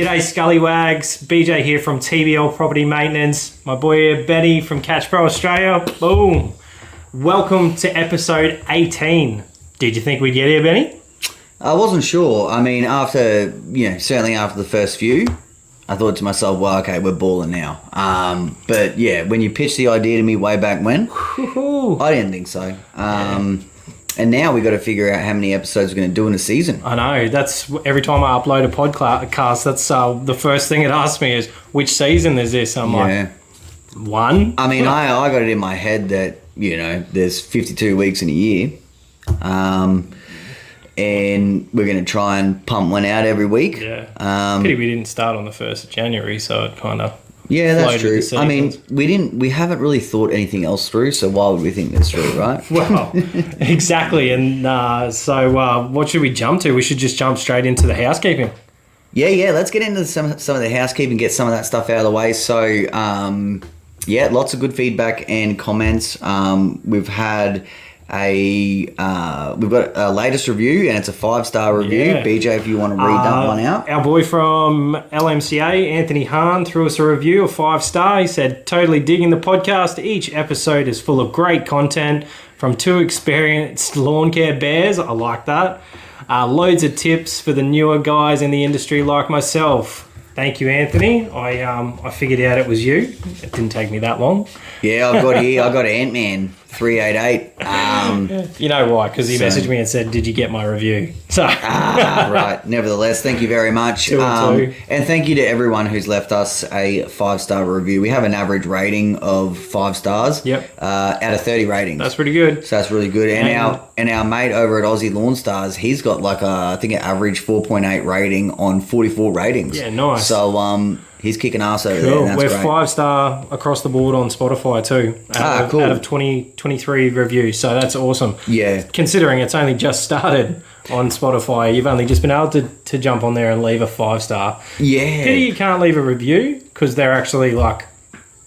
G'day Scallywags, BJ here from TBL Property Maintenance. My boy here, Benny from Catch Pro Australia. Boom. Welcome to episode 18. Did you think we'd get here, Benny? I wasn't sure. I mean, certainly after the first few, I thought to myself, well, okay, we're balling now. But yeah, when you pitched the idea to me way back when, I didn't think so. And now we got to figure out how many episodes we're going to do in a season. I know. That's every time I upload a podcast, that's the first thing it asks me is, which season is this? I'm like, one? I mean, I got it in my head that, there's 52 weeks in a year. And we're going to try and pump one out every week. Yeah. Pity we didn't start on the 1st of January, so it kind of... Yeah, that's true. I mean, we haven't really thought anything else through, so why would we think this through, right? Well, exactly. And so what should we jump to? We should just jump straight into the housekeeping. Yeah, let's get into some of the housekeeping, get some of that stuff out of the way. So, lots of good feedback and comments. We've had we've got a latest review, and it's a 5-star review. Yeah. BJ, if you want to read that one out. Our boy from LMCA, Anthony Hahn, threw us a review of 5-star. He said, totally digging the podcast. Each episode is full of great content from 2 experienced lawn care bears. I like that. Loads of tips for the newer guys in the industry like myself. Thank you, Anthony. I figured out it was you. It didn't take me that long. Yeah, I got Ant-Man 388. You know why? Because he messaged me and said, did you get my review? So right. Nevertheless, thank you very much. And thank you to everyone who's left us a 5-star review. We have an average rating of 5 stars. Yep. Out of 30 ratings. That's pretty good. So that's really good. And our mate over at Aussie Lawn Stars, he's got I think an average 4.8 rating on 44 ratings. Yeah, nice. So he's kicking ass over there. Cool. And that's We're great. 5-star across the board on Spotify too. Cool. Out of 23 reviews, so that's awesome. Yeah. Considering it's only just started on Spotify, you've only just been able to jump on there and leave a 5-star. Yeah. Pity you can't leave a review because they're actually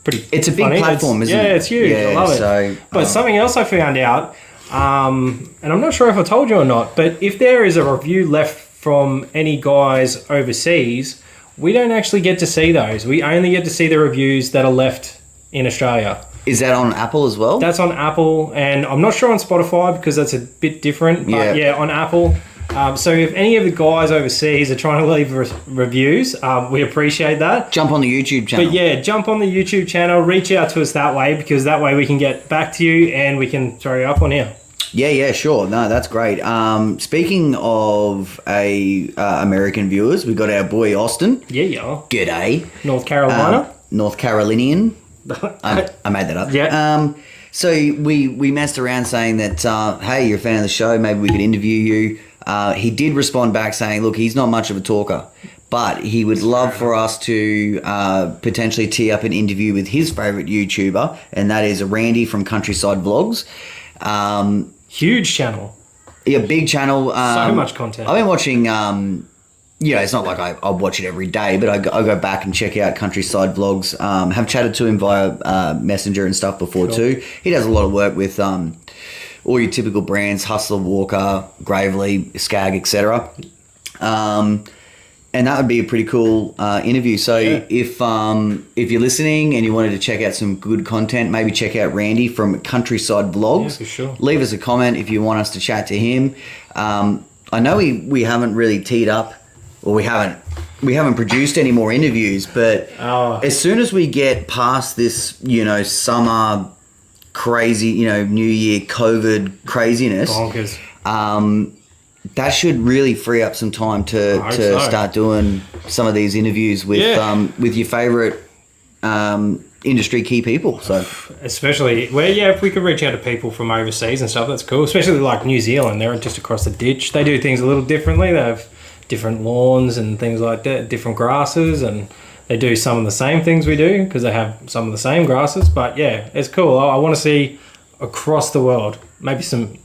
pretty. It's a big platform, isn't it? Yeah, it's huge. Yeah, I love it. But something else I found out, and I'm not sure if I told you or not, but if there is a review left from any guys overseas, we don't actually get to see those. We only get to see the reviews that are left in Australia. Is that on Apple as well? That's on Apple, and I'm not sure on Spotify because that's a bit different. But yeah, on Apple. So if any of the guys overseas are trying to leave reviews, we appreciate that. Jump on the YouTube channel. But yeah, jump on the YouTube channel, reach out to us that way, because that way we can get back to you and we can throw you up on here. Yeah, sure. No, that's great. Speaking of American viewers, we got our boy Austin. Yeah. G'day. North Carolina. North Carolinian. I made that up. Yeah. So we messed around saying that, hey, you're a fan of the show, maybe we could interview you. He did respond back saying, look, he's not much of a talker, but he would love for us to potentially tee up an interview with his favourite YouTuber, and that is Randy from Countryside Vlogs. Huge channel. Yeah, big channel. So much content. I've been watching, it's not like I watch it every day, but I go back and check out Countryside Vlogs. Have chatted to him via Messenger and stuff before too. He does a lot of work with all your typical brands, Hustler, Walker, Gravely, Skag, etc. And that would be a pretty cool interview. So if you're listening and you wanted to check out some good content, maybe check out Randy from Countryside Vlogs. Yeah, for sure. Leave us a comment if you want us to chat to him. I know we haven't really teed up, or we haven't produced any more interviews, but as soon as we get past this, summer crazy, New Year COVID crazinness, bonkers. That should really free up some time to start doing some of these interviews with your favourite industry key people. So especially if we could reach out to people from overseas and stuff, that's cool. Especially like New Zealand, they're just across the ditch. They do things a little differently. They have different lawns and things like that, different grasses, and they do some of the same things we do because they have some of the same grasses. But yeah, it's cool. I want to see across the world, maybe some,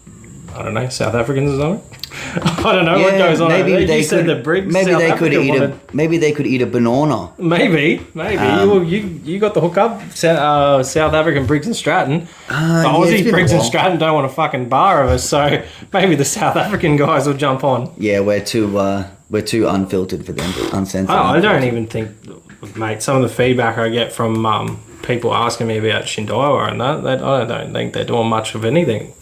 I don't know, South Africans or something. I don't know what goes on. Maybe they said could. the Briggs. Maybe South they Africa could eat wanted, Maybe they could eat a banana. Maybe. Well, you got the hookup. South African Briggs and Stratton. The Aussie Briggs and Stratton don't want a fucking bar of us, so maybe the South African guys will jump on. Yeah, we're too We're too unfiltered for them, uncensored. I don't even think, mate, some of the feedback I get from people asking me about Shindawa and that I don't think they're doing much of anything.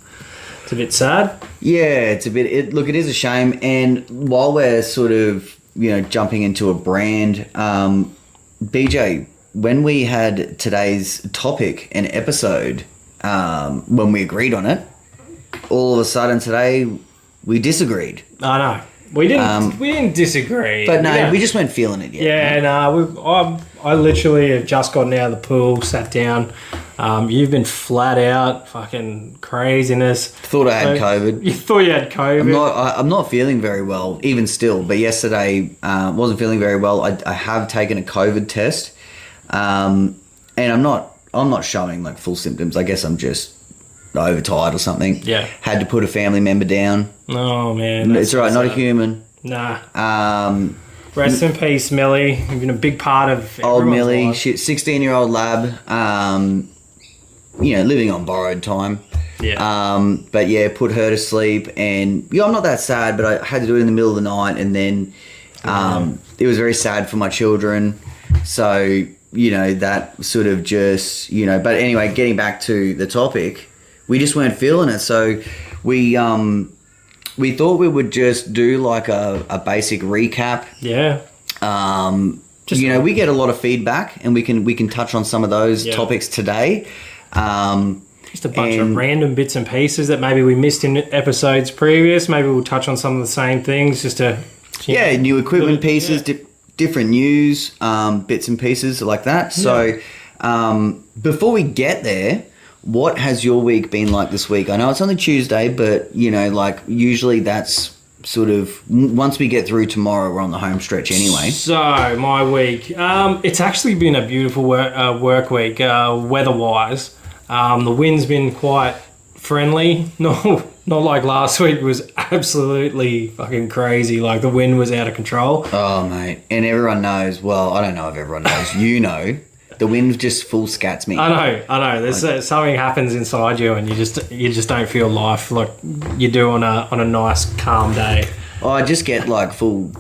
It's a bit sad. Yeah, it's a bit... Look, it is a shame. And while we're sort of, jumping into a brand, BJ, when we had today's topic and episode, when we agreed on it, all of a sudden today we disagreed. I know. We didn't disagree. But no, we just weren't feeling it yet. Yeah, no, I literally have just gotten out of the pool, sat down. You've been flat out, fucking craziness. Thought I had COVID. You thought you had COVID? I'm not feeling very well, even still. But yesterday, wasn't feeling very well. I have taken a COVID test, and I'm not showing like full symptoms. I guess I'm just overtired or something. Yeah. Had to put a family member down. Oh man, it's all right. Not a human. Nah. Rest in peace, Millie. You've been a big part of old Millie. life. 16-year-old lab. Living on borrowed time. Yeah. But yeah, put her to sleep, and I'm not that sad, but I had to do it in the middle of the night, and then it was very sad for my children. So that sort of just But anyway, getting back to the topic, we just weren't feeling it, so we thought we would just do like a basic recap. Yeah. We get a lot of feedback, and we can touch on some of those topics today. Just a bunch of random bits and pieces that maybe we missed in episodes previous. Maybe we'll touch on some of the same things just to... new equipment pieces, different news, bits and pieces like that. So before we get there, what has your week been like this week? I know it's only Tuesday, but, usually that's sort of... Once we get through tomorrow, we're on the home stretch anyway. So, my week. It's actually been a beautiful work week, weather-wise. The wind's been quite friendly. No, not like last week. It was absolutely fucking crazy. Like, the wind was out of control. Oh, mate. And everyone knows... Well, I don't know if everyone knows. The wind just full scats me. I know. There's something happens inside you, and you just don't feel life like you do on a nice calm day. Oh, I just get like full.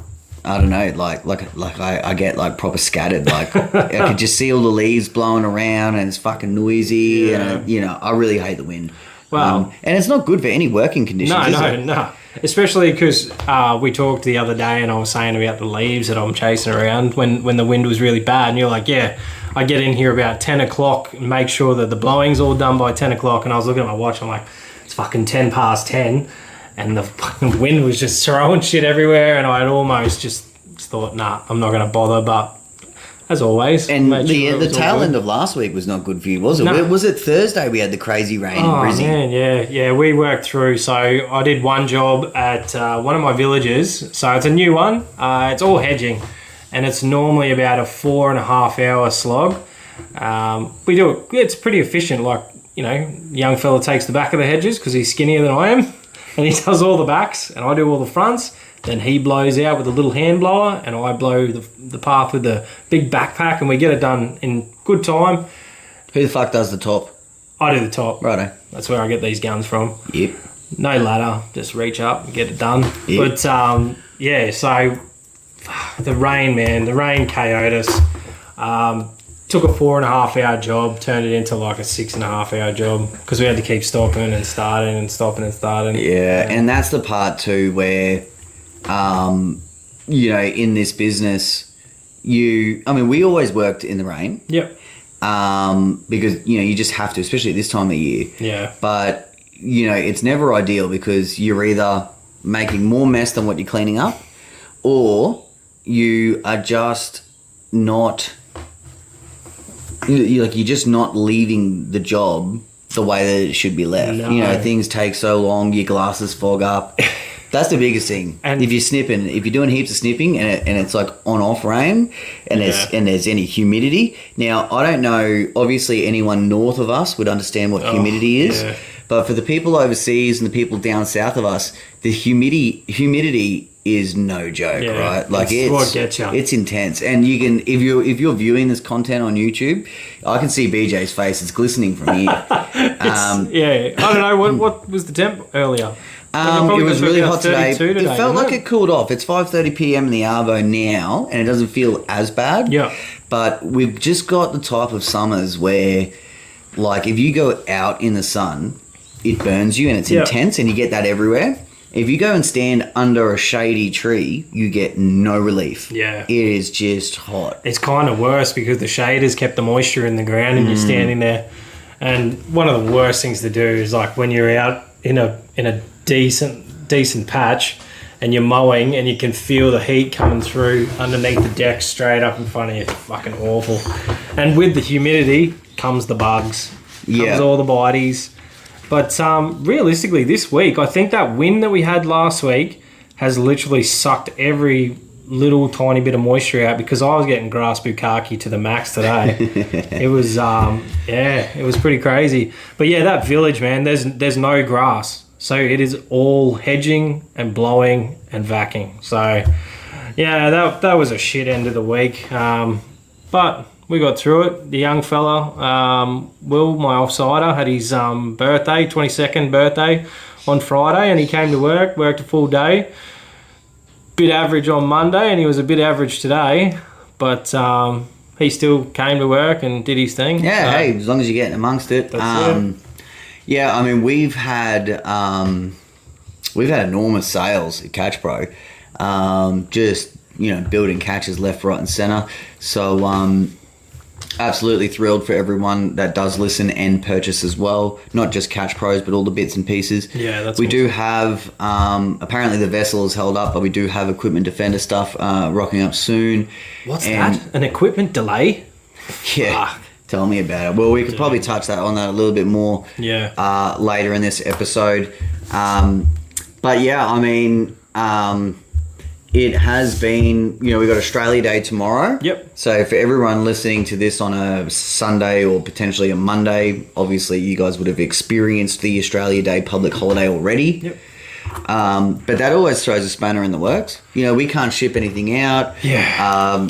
I don't know, I get like proper scattered. Like I could just see all the leaves blowing around, and it's fucking noisy. Yeah. And I really hate the wind. Wow. And it's not good for any working conditions. No. Especially because we talked the other day, and I was saying about the leaves that I'm chasing around when the wind was really bad, and you're like, yeah. I get in here about 10 o'clock and make sure that the blowing's all done by 10 o'clock. And I was looking at my watch. I'm like, it's fucking 10 past 10. And the fucking wind was just throwing shit everywhere. And I had almost just thought, nah, I'm not going to bother. But as always. And the tail end of last week was not good for you, was it? No. Was it Thursday we had the crazy rain in Brizzy? Man, yeah. We worked through. So I did one job at one of my villages. So it's a new one. It's all hedging. And it's normally about a 4.5 hour slog. We do it, it's pretty efficient. Like, young fella takes the back of the hedges because he's skinnier than I am, and he does all the backs, and I do all the fronts. Then he blows out with a little hand blower, and I blow the path with the big backpack, and we get it done in good time. Who the fuck does the top? I do the top. Righto. That's where I get these guns from. Yep. No ladder, just reach up and get it done. Yep. But, so... The rain, man. The rain KO'd us. Took a 4.5 hour job, turned it into like a 6.5 hour job because we had to keep stopping and starting and stopping and starting. Yeah, and that's the part too where, in this business, we always worked in the rain. Yep. Because, you just have to, especially at this time of year. Yeah. But, it's never ideal because you're either making more mess than what you're cleaning up, or you are just not, you're just not leaving the job the way that it should be left. No. Things take so long, your glasses fog up. That's the biggest thing. And if you're doing heaps of snipping and it's like on-off rain and there's any humidity. Now, I don't know, obviously anyone north of us would understand what humidity is. Yeah. But for the people overseas and the people down south of us, the humidity is no joke, right? Like it's what gets you. It's intense, and you can if you're viewing this content on YouTube, I can see BJ's face; it's glistening from here. I don't know what was the temp earlier. It was really hot today. today. It felt like it cooled off. It's 5:30 p.m. in the Arvo now, and it doesn't feel as bad. Yeah. But we've just got the type of summers where, like, if you go out in the sun, it burns you and it's intense, and you get that everywhere. If you go and stand under a shady tree, you get no relief. Yeah. It is just hot. It's kind of worse because the shade has kept the moisture in the ground and you're standing there. And one of the worst things to do is like when you're out in a decent patch and you're mowing and you can feel the heat coming through underneath the deck straight up in front of you. It's fucking awful. And with the humidity comes the bugs. Comes all the bites. But realistically, this week, I think that wind that we had last week has literally sucked every little tiny bit of moisture out because I was getting grass bukkake to the max today. It was, it was pretty crazy. But yeah, that village, man, there's no grass. So it is all hedging and blowing and vacuuming. So, yeah, that was a shit end of the week. But we got through it. The young fella, Will, my offsider, had his birthday, 22nd birthday on Friday, and he came to worked a full day. Bit average on Monday, and he was a bit average today, but he still came to work and did his thing. Yeah, hey, as long as you're getting amongst it. That's it. Yeah, I mean, we've had enormous sales at Catch Pro. Just, building catches left, right, and centre. So, absolutely thrilled for everyone that does listen and purchase as well. Not just Catch Pros, but all the bits and pieces. Yeah, that's We awesome. do have, apparently the vessel is held up, but we do have Equipment Defender stuff rocking up soon. What's that? An equipment delay? Yeah, Fuck. tell me about it. Well, we could probably touch on that a little bit more later in this episode. But yeah, I mean... it has been, we got Australia Day tomorrow. Yep. So for everyone listening to this on a Sunday or potentially a Monday, obviously you guys would have experienced the Australia Day public holiday already. Yep. But that always throws a spanner in the works. We can't ship anything out. Yeah.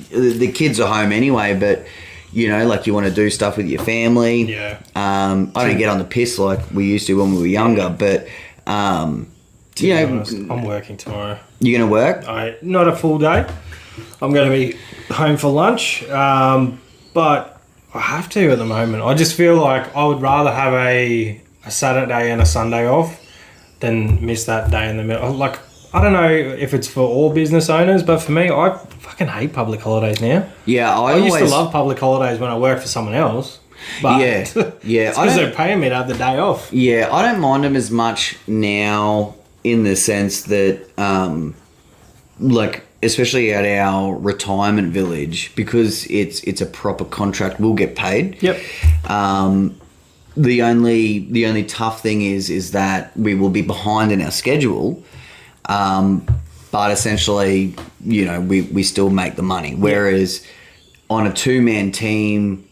The kids are home anyway, but, like you want to do stuff with your family. Yeah. I don't get on the piss like we used to when we were younger, but... To be honest, I'm working tomorrow. You're going to work? Not a full day. I'm going to be home for lunch, but I have to at the moment. I just feel like I would rather have a Saturday and a Sunday off than miss that day in the middle. Like, I don't know if it's for all business owners, but for me, I fucking hate public holidays now. Yeah, I used to love public holidays when I worked for someone else. But yeah. because they're paying me to have the day off. Yeah, I don't mind them as much now in the sense that, especially at our retirement village, because it's a proper contract, we'll get paid. Yep. The only tough thing is that we will be behind in our schedule, but essentially, we still make the money. Whereas on a two-man team,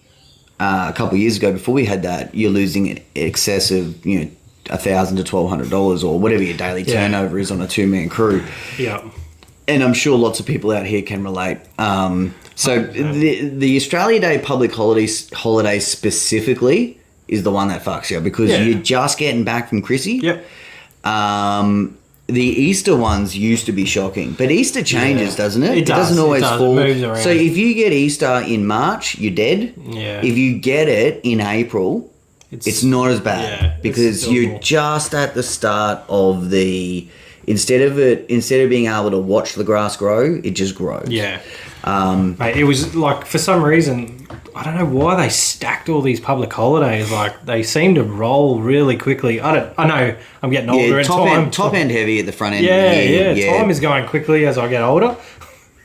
a couple of years ago, before we had that, you're losing in excess of $1,000 to $1,200 or whatever your daily turnover is on a two-man crew. Yeah. And I'm sure lots of people out here can relate. So the Australia Day public holiday specifically is the one that fucks you because you're just getting back from Chrissy. Yep. The Easter ones used to be shocking, but Easter changes, doesn't it? It does. Doesn't always fall. It moves around. So if you get Easter in March, you're dead. Yeah. If you get it in April, it's not as bad because you're just at the start of the. Instead of being able to watch the grass grow, it just grows. Yeah. Mate, it was like, for some reason, I don't know why they stacked all these public holidays. Like, they seem to roll really quickly. I know I'm getting older and top end heavy at the front end. Yeah. Time is going quickly as I get older.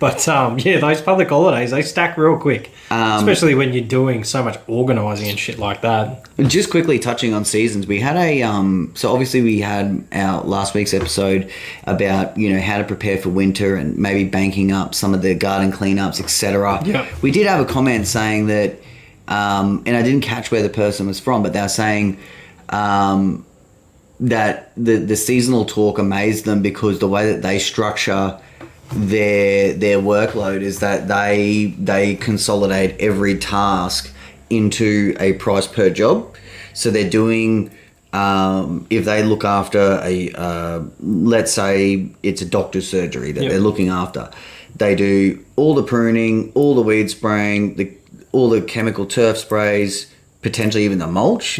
But, those public holidays, they stack real quick. Especially when you're doing so much organising and shit like that. Just quickly touching on seasons, we had so obviously we had our last week's episode about, how to prepare for winter and maybe banking up some of the garden cleanups, etc. Yeah. We did have a comment saying that, and I didn't catch where the person was from, but they were saying that the seasonal talk amazed them because the way that they structure their workload is that they consolidate every task into a price per job. So they're doing if they look after let's say it's a doctor's surgery that they're looking after, they do all the pruning, all the weed spraying, all the chemical turf sprays, potentially even the mulch.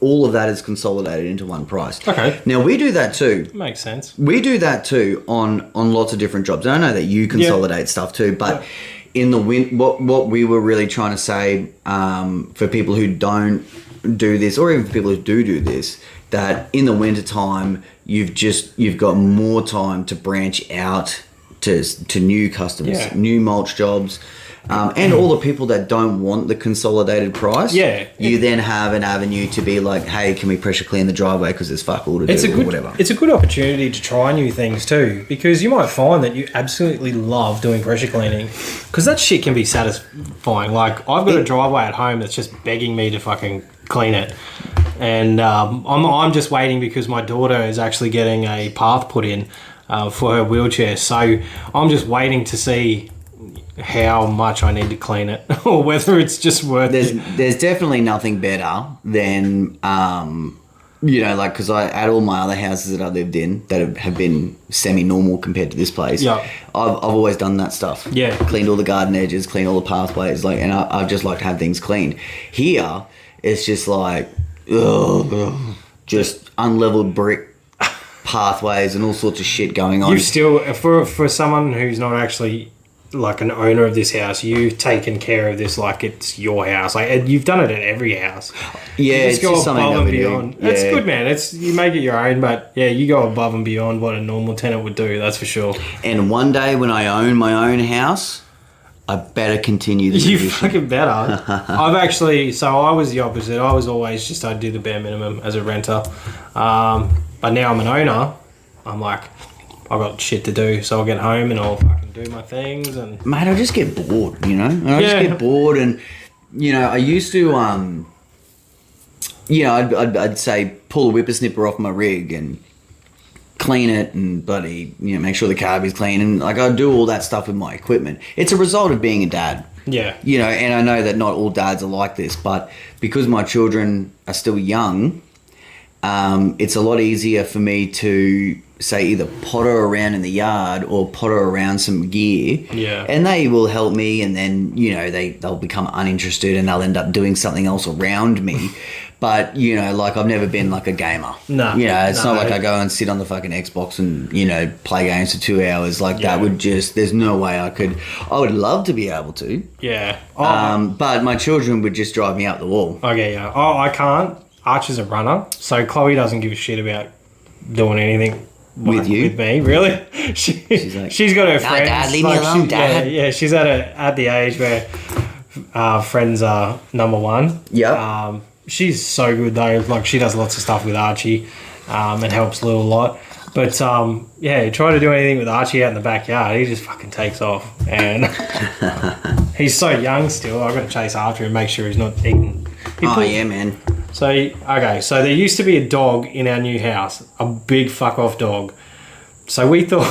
All of that is consolidated into one price. Okay. Now we do that too. Makes sense. We do that too on lots of different jobs. And I know that you consolidate stuff too, but in the what we were really trying to say for people who don't do this, or even for people who do this, that in the winter time you've got more time to branch out to new customers, new mulch jobs, and all the people that don't want the consolidated price. You then have an avenue to be like, hey, can we pressure clean the driveway because there's fuck all to do or whatever. It's a good opportunity to try new things too, because you might find that you absolutely love doing pressure cleaning, because that shit can be satisfying. Like, I've got a driveway at home that's just begging me to fucking clean it, and I'm just waiting because my daughter is actually getting a path put in for her wheelchair, so I'm just waiting to see how much I need to clean it or whether it's just worth it. There's definitely nothing better than like, because at all my other houses that I lived in that have been semi-normal compared to this place, I've always done that stuff. Cleaned all the garden edges, cleaned all the pathways, like, and I just like to have things cleaned. Here it's just like just unleveled brick pathways and all sorts of shit going on. You've still, for someone who's not actually like an owner of this house, you've taken care of this like it's your house. Like, you've done it at every house. It's just something that we do. It's good, man. You make it your own, but you go above and beyond what a normal tenant would do. That's for sure. And one day when I own my own house, I better continue this. You fucking better. I was the opposite. I was always just, I'd do the bare minimum as a renter. But now I'm an owner. I'm like, I've got shit to do, so I'll get home and I'll fucking do my things. And mate, I just get bored, just get bored, and I used to I'd say pull a whippersnipper off my rig and clean it and bloody make sure the carby's clean, and like I do all that stuff with my equipment. It's a result of being a dad. And I know that not all dads are like this, but because my children are still young, it's a lot easier for me to say either potter around in the yard or potter around some gear, and they will help me, and then they'll become uninterested and they'll end up doing something else around me. But like, I've never been like a gamer. It's not like I go and sit on the fucking Xbox and play games for 2 hours. Like, that would just, there's no way I could. I would love to be able to, but my children would just drive me up the wall. I can't. Archer's a runner, so Chloe doesn't give a shit about doing anything with me, really. She's got her friends. Dad, leave me alone, Dad. She's at the age where friends are number one. She's so good though. Like, she does lots of stuff with Archie, and helps Lou a lot. But try to do anything with Archie out in the backyard, he just fucking takes off. And he's so young still. I've got to chase after him, make sure he's not eating. Man. So there used to be a dog in our new house, a big fuck off dog. So we thought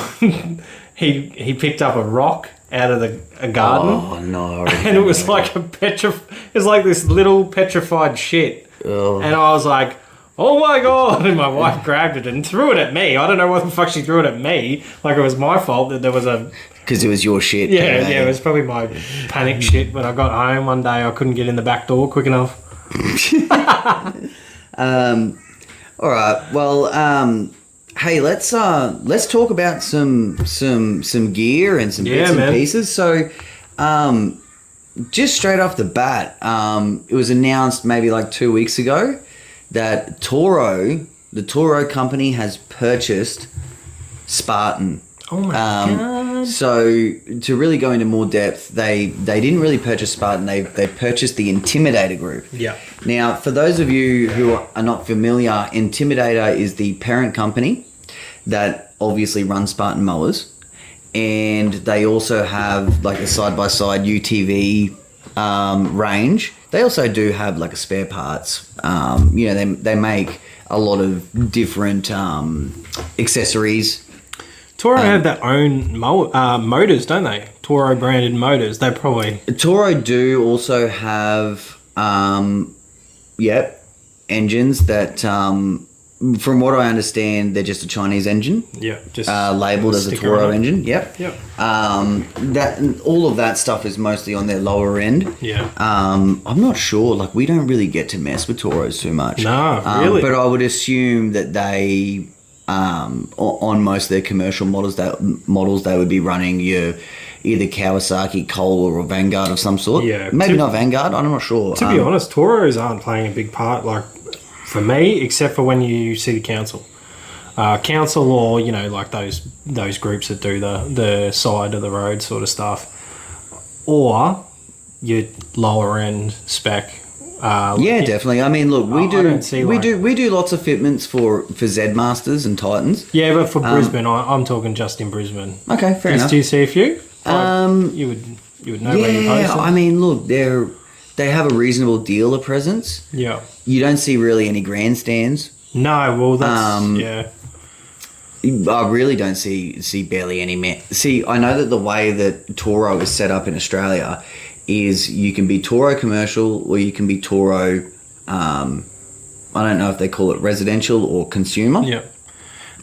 he picked up a rock out of a garden. Oh no! And it was like this little petrified shit. Oh. And I was like, oh my god! And my wife grabbed it and threw it at me. I don't know what the fuck she threw it at me. Like, it was my fault that there was a. Because it was your shit. It was probably my panic shit. When I got home one day, I couldn't get in the back door quick enough. All right. Well, hey, let's talk about some gear and some bits and pieces. So, just straight off the bat, it was announced maybe like 2 weeks ago that the Toro company has purchased Spartan. Oh my god! So to really go into more depth, they didn't really purchase Spartan. They purchased the Intimidator group. Now, for those of you who are not familiar, Intimidator is the parent company that obviously runs Spartan mowers, and they also have like a side-by-side UTV range. They also do have like a spare parts. They make a lot of different accessories. Toro have their own motors, don't they? Toro branded motors. They probably... Toro do also have... engines that, from what I understand, they're just a Chinese engine. Yeah, just labeled as a Toro engine. Yep. Yep. That all of that stuff is mostly on their lower end. Yeah. I'm not sure. Like, we don't really get to mess with Toros too much. No, really. But I would assume that they, on most of their commercial models, they would be running your either Kawasaki, Kohler, or Vanguard of some sort. Yeah. Maybe not Vanguard. I'm not sure. To be honest, Toros aren't playing a big part, like, for me, except for when you see the council. Council, or, you know, like those groups that do the side of the road sort of stuff. Or your lower end spec. Yeah, definitely. I mean, look, we do lots of fitments for Z Masters and Titans. Yeah, but for Brisbane, I'm talking just in Brisbane. Okay, fair enough. Do you see a few? You would know where you're posted. I mean, look, they have a reasonable dealer presence. Yeah. You don't see really any grandstands. No, well, that's yeah. I really don't see barely any See, I know that the way that Toro is set up in Australia is you can be Toro commercial or you can be Toro, I don't know if they call it residential or consumer. Yeah.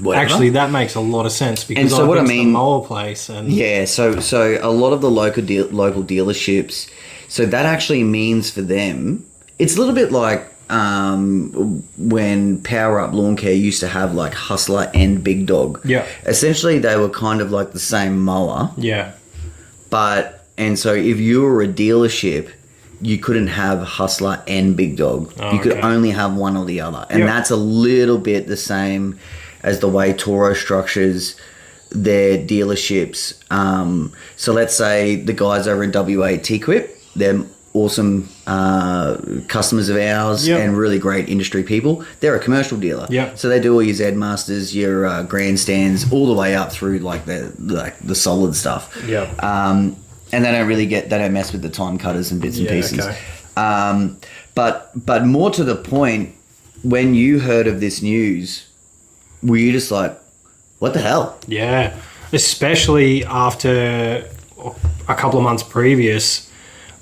Whatever. Actually, that makes a lot of sense because and so I've been to the mower place. And yeah, so a lot of the local dealerships, so that actually means for them, it's a little bit like when Power Up Lawn Care used to have like Hustler and Big Dog. Yeah. Essentially, they were kind of like the same mower. Yeah. And so if you were a dealership, you couldn't have Hustler and Big Dog. Oh, you could only have one or the other. And that's a little bit the same as the way Toro structures their dealerships. So let's say the guys over in WA T-Quip, they're awesome customers of ours and really great industry people. They're a commercial dealer. Yeah. So they do all your Z Masters, your grandstands, all the way up through like the solid stuff. Yeah. And they don't mess with the time cutters and bits and pieces. Okay. But more to the point, when you heard of this news, were you just like, what the hell? Yeah. Especially after a couple of months previous,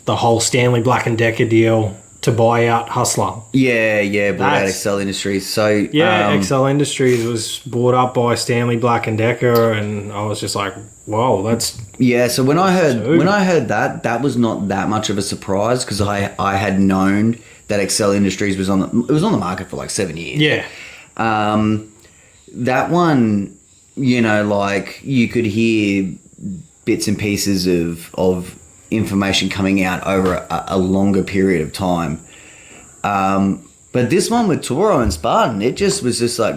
the whole Stanley Black & Decker deal to buy out Hustler. Yeah, bought out Excel Industries. So Excel Industries was bought up by Stanley Black & Decker, and I was just like, "Whoa, that's..." Yeah, so when I heard that was not that much of a surprise because I had known that Excel Industries was on the market for like 7 years. Yeah. That one, you know, like you could hear bits and pieces of information coming out over a longer period of time. But this one with Toro and Spartan, it was just like,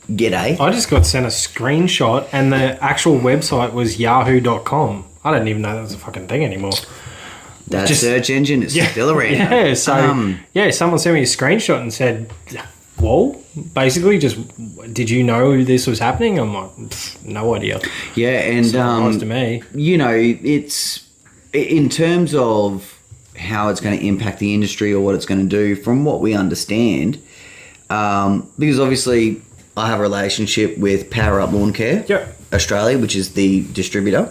g'day. I just got sent a screenshot and the actual website was yahoo.com. I didn't even know that was a fucking thing anymore. That search engine is still around. Yeah, so someone sent me a screenshot and said, "Whoa," basically just, "Did you know this was happening?" I'm like, no idea. Yeah, and surprise to me. You know, it's in terms of how it's going to impact the industry or what it's going to do, from what we understand, because obviously I have a relationship with Power Up Lawn Care Australia, which is the distributor.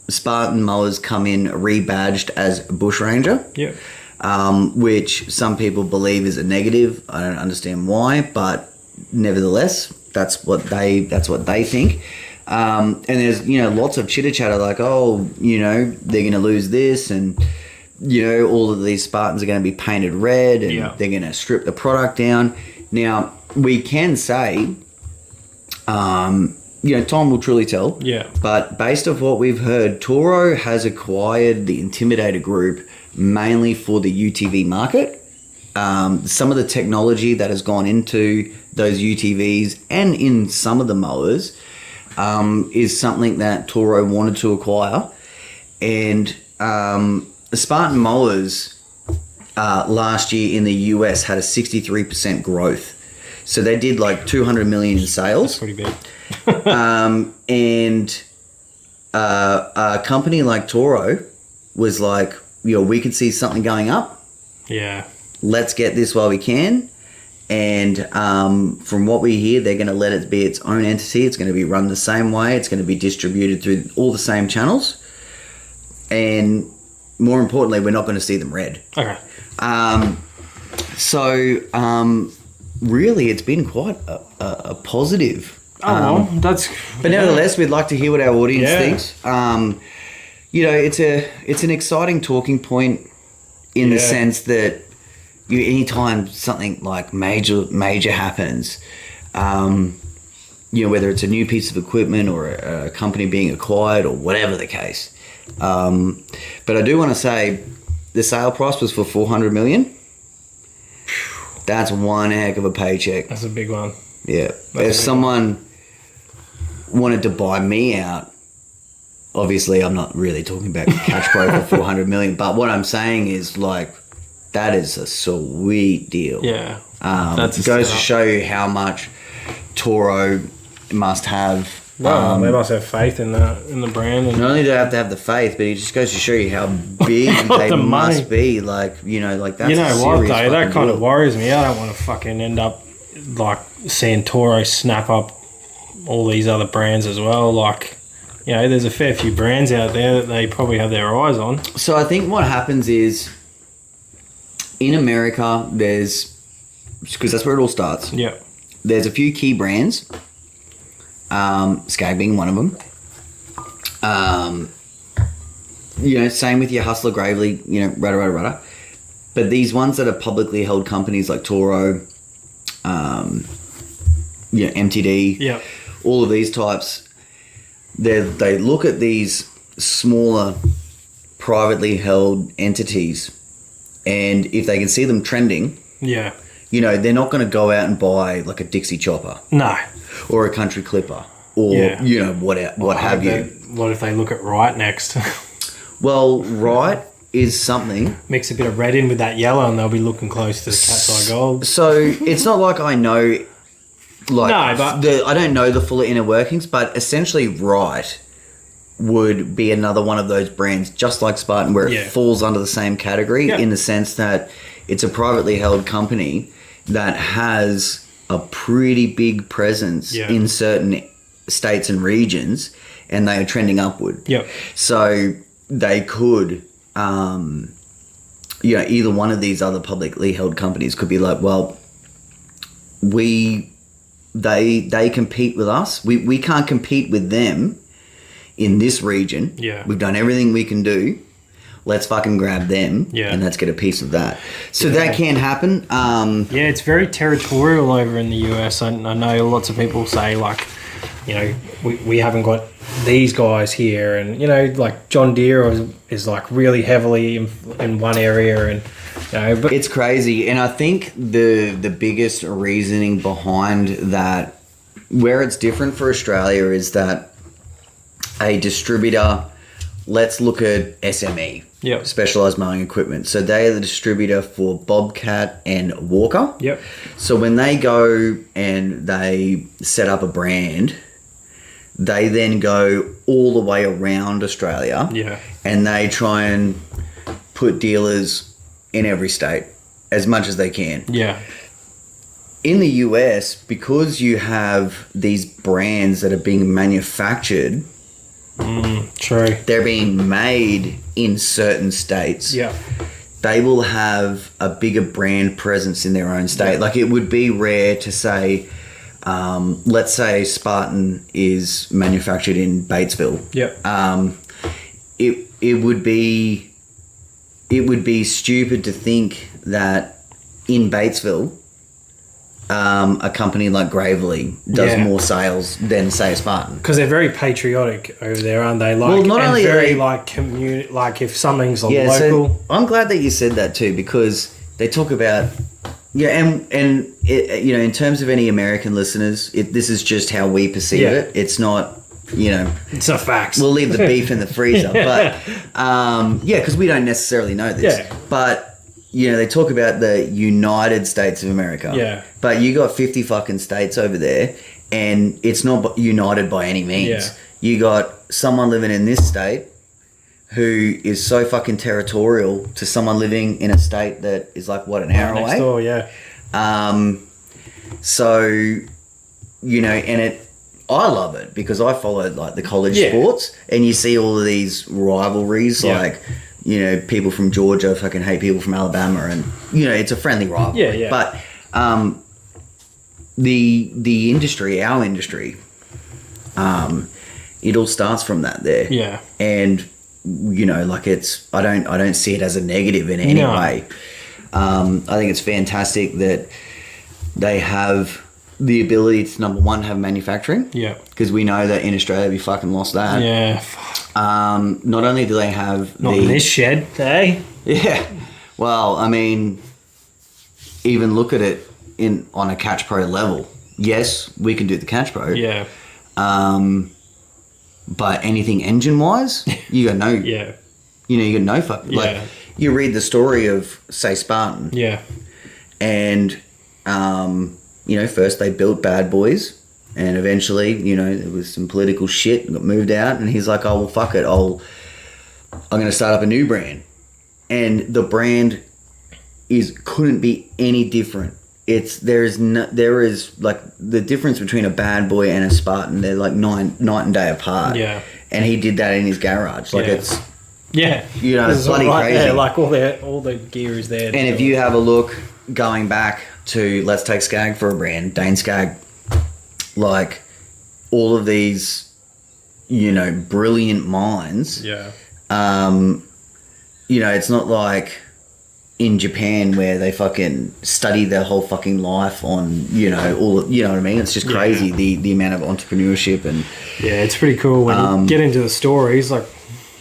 Spartan mowers come in rebadged as Bush Ranger, which some people believe is a negative. I don't understand why, but nevertheless, that's what they think. And there's, you know, lots of chitter chatter like, oh, you know, they're going to lose this, and you know, all of these Spartans are going to be painted red, and they're going to strip the product down. Now, we can say, you know, time will truly tell. Yeah. But based off what we've heard, Toro has acquired the Intimidator group mainly for the UTV market. Some of the technology that has gone into those UTVs and in some of the mowers is something that Toro wanted to acquire. And the Spartan mowers last year in the US had a 63% growth. So they did like 200 million in sales. That's pretty big. And a company like Toro was like, you know, we could see something going up. Yeah. Let's get this while we can. And from what we hear, they're going to let it be its own entity. It's going to be run the same way. It's going to be distributed through all the same channels. And more importantly, we're not going to see them red. Okay. So, really, it's been quite a positive. Well, that's. But nevertheless, we'd like to hear what our audience Yeah. thinks. It's an exciting talking point in the sense that anytime something like major happens, whether it's a new piece of equipment or a company being acquired or whatever the case. But I do want to say the sale price was for $400 million. That's one heck of a paycheck. That's a big one. Yeah. If someone wanted to buy me out, obviously I'm not really talking about Catch Pro for $400 million, but what I'm saying is like that is a sweet deal. Yeah. That goes to show you how much Toro must have. Well, they must have faith in the brand. And not only do they have to have the faith, but it just goes to show you how big they the must money. be. Like, like that's you know a what serious though, that fucking kind deal. of worries me. I don't want to fucking end up like seeing Toro snap up all these other brands as well. Like, there's a fair few brands out there that they probably have their eyes on. So I think what happens is in America, because that's where it all starts. Yeah. There's a few key brands. Skag being one of them. Same with your Hustler Gravely, rada. But these ones that are publicly held companies like Toro, MTD, Yeah. all of these types, they look at these smaller privately held entities, and if they can see them trending, Yeah. they're not going to go out and buy like a Dixie Chopper. No. Or a Country Clipper, or what have you. What if they look at Right next? Well, Right is something. Mix a bit of red in with that yellow, and they'll be looking close to the Cat's Eye Gold. So it's not like I know, like No, but I don't know the full inner workings, but essentially, Right would be another one of those brands, just like Spartan, where it falls under the same category in the sense that it's a privately held company that has a pretty big presence in certain states and regions, and they are trending upward. Yep. So they could, either one of these other publicly held companies could be like, well, they compete with us. We can't compete with them in this region. Yeah. We've done everything we can do. Let's fucking grab them and let's get a piece of that. So that can happen. It's very territorial over in the US. I know lots of people say like, we haven't got these guys here, and like John Deere is like really heavily in one area, and but it's crazy. And I think the biggest reasoning behind that, where it's different for Australia, is that a distributor, let's look at SME, Specialized Mowing Equipment. So they are the distributor for Bobcat and Walker. Yep. So when they go and they set up a brand, they then go all the way around Australia. Yeah. And they try and put dealers in every state as much as they can. Yeah. In the US, because you have these brands that are being manufactured, true, they're being made in certain states. Yeah. They will have a bigger brand presence in their own state. Like, it would be rare to say, let's say Spartan is manufactured in Batesville. Yep. It would be stupid to think that in Batesville, a company like Gravely does more sales than, say, Spartan. Because they're very patriotic over there, aren't they? Like, Well, not and only very are they- like community. Like if something's local. So I'm glad that you said that too, because they talk about and it, in terms of any American listeners, this is just how we perceive it. It's not, it's not facts. we'll leave the beef in the freezer, but because we don't necessarily know this. Yeah. But they talk about the United States of America. Yeah. But you got 50 fucking states over there, and it's not united by any means. Yeah. You got someone living in this state who is so fucking territorial to someone living in a state that is like, what, an hour next away? door, yeah. So, and I love it because I followed like the college sports, and you see all of these rivalries, like you know, people from Georgia fucking hate people from Alabama, and you know, it's a friendly rivalry. Yeah, yeah. But the industry, our industry, it all starts from that there. Yeah. And you know, like I don't see it as a negative in any way. I think it's fantastic that they have the ability to, number one, have manufacturing. Yeah. Because we know that in Australia we fucking lost that. Yeah. Not only do they have Not in this shed, eh? Yeah. Well, I mean, even look at it on a Catch Pro level. Yes, we can do the Catch Pro. Yeah. But anything engine wise, you got no. Yeah. You know, you got no fucking. Yeah. Like, you read the story of, say, Spartan. Yeah. And, you know, first they built Bad Boys, and eventually, you know, there was some political shit, got moved out, and he's like, oh, well, fuck it, I'm going to start up a new brand. And the brand couldn't be any different. There is like the difference between a Bad Boy and a Spartan, they're like night and day apart. Yeah. And he did that in his garage. Like, it's, yeah, you know, it's bloody crazy. There, like all the gear is there. And if you have a look going back to, let's take Skag for a brand, Dane Skag, like all of these, you know, brilliant minds. Yeah. You know, it's not like in Japan where they fucking study their whole fucking life on, you know, you know what I mean? It's just crazy, the amount of entrepreneurship and... Yeah, it's pretty cool when you get into the stories, like...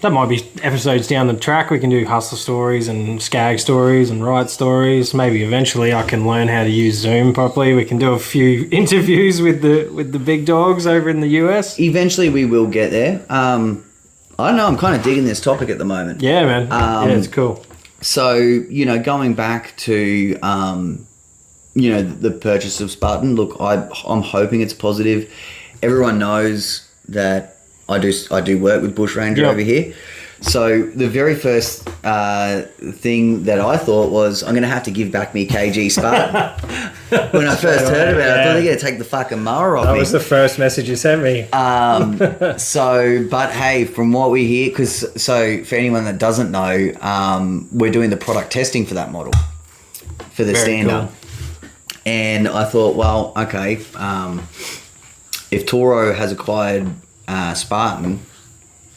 That might be episodes down the track. We can do hustler stories and Skag stories and Riot stories. Maybe eventually I can learn how to use Zoom properly. We can do a few interviews with the big dogs over in the US. Eventually we will get there. I don't know. I'm kind of digging this topic at the moment. Yeah, man. Yeah, it's cool. So, you know, going back to, you know, the purchase of Spartan, look, I'm hoping it's positive. Everyone knows that I do work with Bush Ranger over here. So the very first thing that I thought was, I'm going to have to give back me KG Spartan. When I first heard about it, I thought they're going to take the fucking mower off me. That was the first message you sent me. So, but hey, from what we hear, so for anyone that doesn't know, we're doing the product testing for that model, for the stand-up. Cool. And I thought, well, okay, if Toro has acquired Spartan,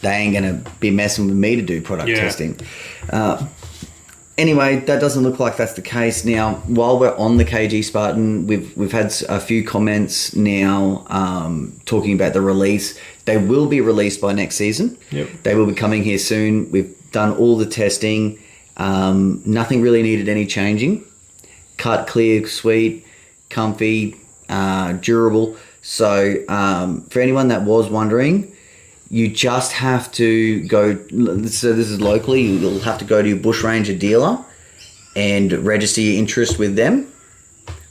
they ain't gonna be messing with me to do product testing. Anyway, that doesn't look like that's the case. Now, while we're on the KG Spartan, we've had a few comments now talking about the release. They will be released by next season. Yep. They will be coming here soon. We've done all the testing. Nothing really needed any changing. Cut, clear, sweet, comfy, durable. So for anyone that was wondering, you just have to go, so this is locally, you'll have to go to your Bush Ranger dealer and register your interest with them,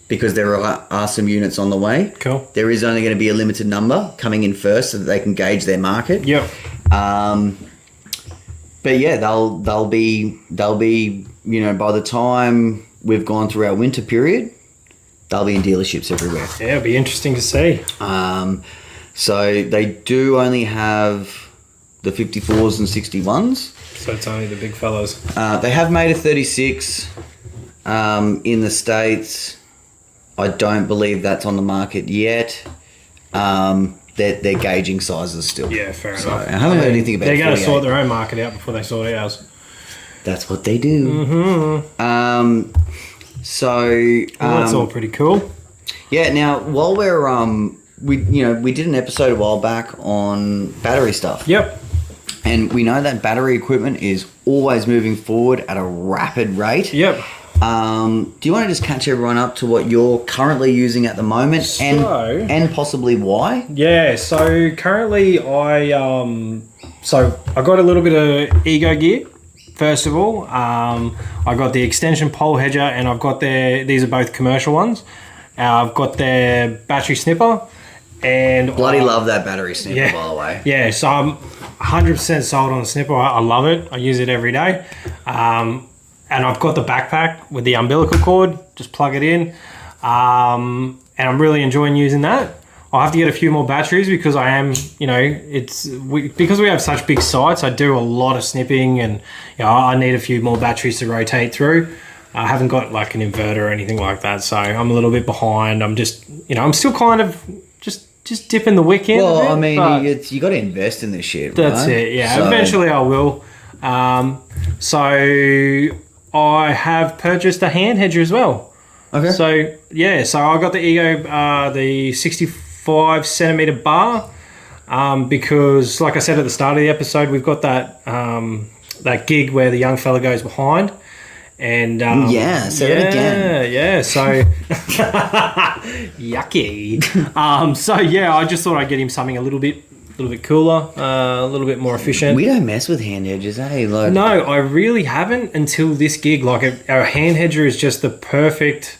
because there are some units on the way. Cool. There is only going to be a limited number coming in first so that they can gauge their market. Yep. But yeah, they'll be, you know, by the time we've gone through our winter period, they'll be in dealerships everywhere. Yeah, it'll be interesting to see. So they do only have the 54s and 61s. So it's only the big fellas. They have made a 36 in the States. I don't believe that's on the market yet. They're gauging sizes still. Yeah, fair enough. I haven't heard anything about it. They're going to sort their own market out before they sort ours. That's what they do. Mm-hmm. That's all pretty cool. Yeah. Now, while we're we did an episode a while back on battery stuff. Yep. And we know that battery equipment is always moving forward at a rapid rate. Yep. Do you want to just catch everyone up to what you're currently using at the moment, and possibly why? Yeah. So currently, I got a little bit of ego gear. First of all, I got the extension pole hedger, and I've got these are both commercial ones. I've got their battery snipper, and bloody love that battery snipper, by the way. Yeah, so I'm 100% sold on the snipper. I love it. I use it every day. And I've got the backpack with the umbilical cord. Just plug it in. And I'm really enjoying using that. I'll have to get a few more batteries because I am, because we have such big sites, I do a lot of snipping and I need a few more batteries to rotate through. I haven't got like an inverter or anything like that, so I'm a little bit behind. I'm just, I'm still kind of just dipping the wick in. Well, a bit, I mean, you got to invest in this shit, right? That's it, yeah. So, eventually I will. So I have purchased a hand hedger as well. Okay. So, so I got the Ego, the 65 centimeter bar, because like I said at the start of the episode, we've got that gig where the young fella goes behind. And say it again. Yeah, so yucky. I just thought I'd get him something a little bit cooler, a little bit more efficient. We don't mess with hand hedgers, eh? Like, no, I really haven't until this gig. Like our hand hedger is just the perfect,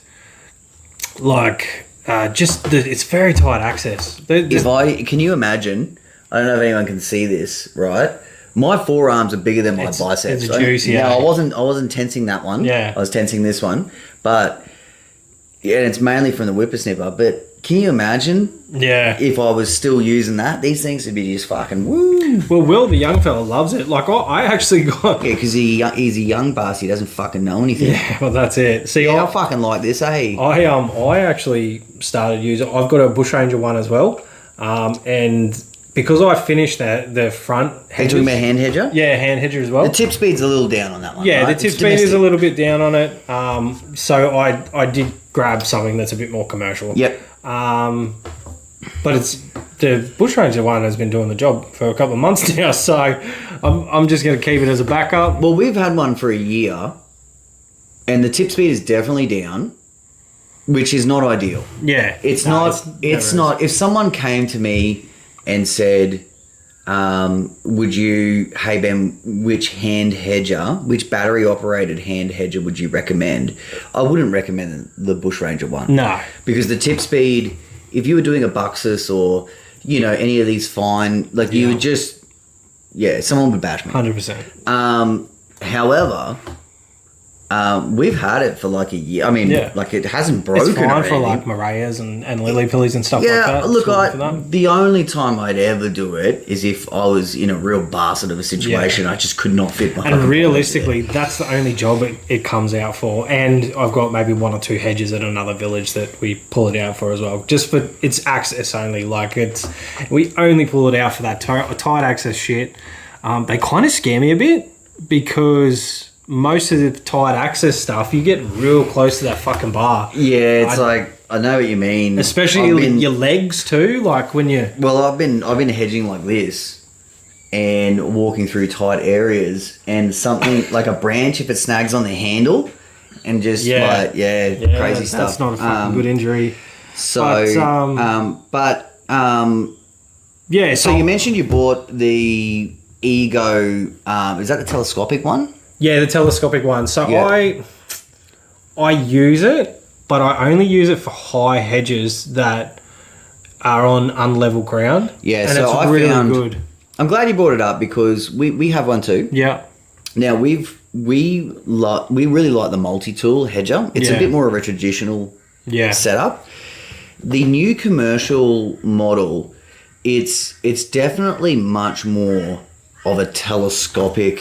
it's very tight access. Can you imagine? I don't know if anyone can see this, right? My forearms are bigger than my biceps. It's juicy. Now, I wasn't tensing that one. Yeah. I was tensing this one. But, yeah, it's mainly from the whippersnipper. But can you imagine if I was still using that? These things would be just fucking woo. Well, Will, the young fella, loves it. Like, I actually got... Yeah, because he's a young bastard. He doesn't fucking know anything. Yeah, well, that's it. See, I fucking like this, eh? I actually started using... I've got a Bushranger one as well. And... because I finished the front hedges. Are you talking about hand hedger? Yeah, hand hedger as well. The tip speed's a little down on that one. Yeah, right? the tip speed is a little bit down on it. So I did grab something that's a bit more commercial. Yep. But it's the Bushranger one has been doing the job for a couple of months now, so I'm just going to keep it as a backup. Well, we've had one for a year, and the tip speed is definitely down, which is not ideal. Yeah, it's not. If someone came to me and said, hey Ben, which battery operated hand hedger would you recommend? I wouldn't recommend the Bushranger one. No. Because the tip speed, if you were doing a Buxus or, any of these fine, you would just, someone would bash me. 100%. However, we've had it for like a year. I mean, it hasn't broken. It's fine for like Marias and Lily Pillies and stuff like that. Yeah, look, the only time I'd ever do it is if I was in a real bastard of a situation. I just could not fit my. And realistically, that's the only job it comes out for. And I've got maybe one or two hedges at another village that we pull it out for as well. Just for its access only. We only pull it out for that tight access shit. They kind of scare me a bit because most of the tight access stuff, you get real close to that fucking bar. Yeah, it's I know what you mean. Especially your legs too, like when you... Well, I've been hedging like this and walking through tight areas, and something like a branch, if it snags on the handle and just crazy stuff. That's not a fucking good injury. So, So you mentioned you bought the Ego, is that the telescopic one? Yeah, the telescopic one. So I use it, but I only use it for high hedges that are on unlevel ground. Yeah, and so it's really good. I'm glad you brought it up because we have one too. Yeah. Now we really like the multi-tool hedger. It's a bit more of a traditional setup. The new commercial model, it's definitely much more of a telescopic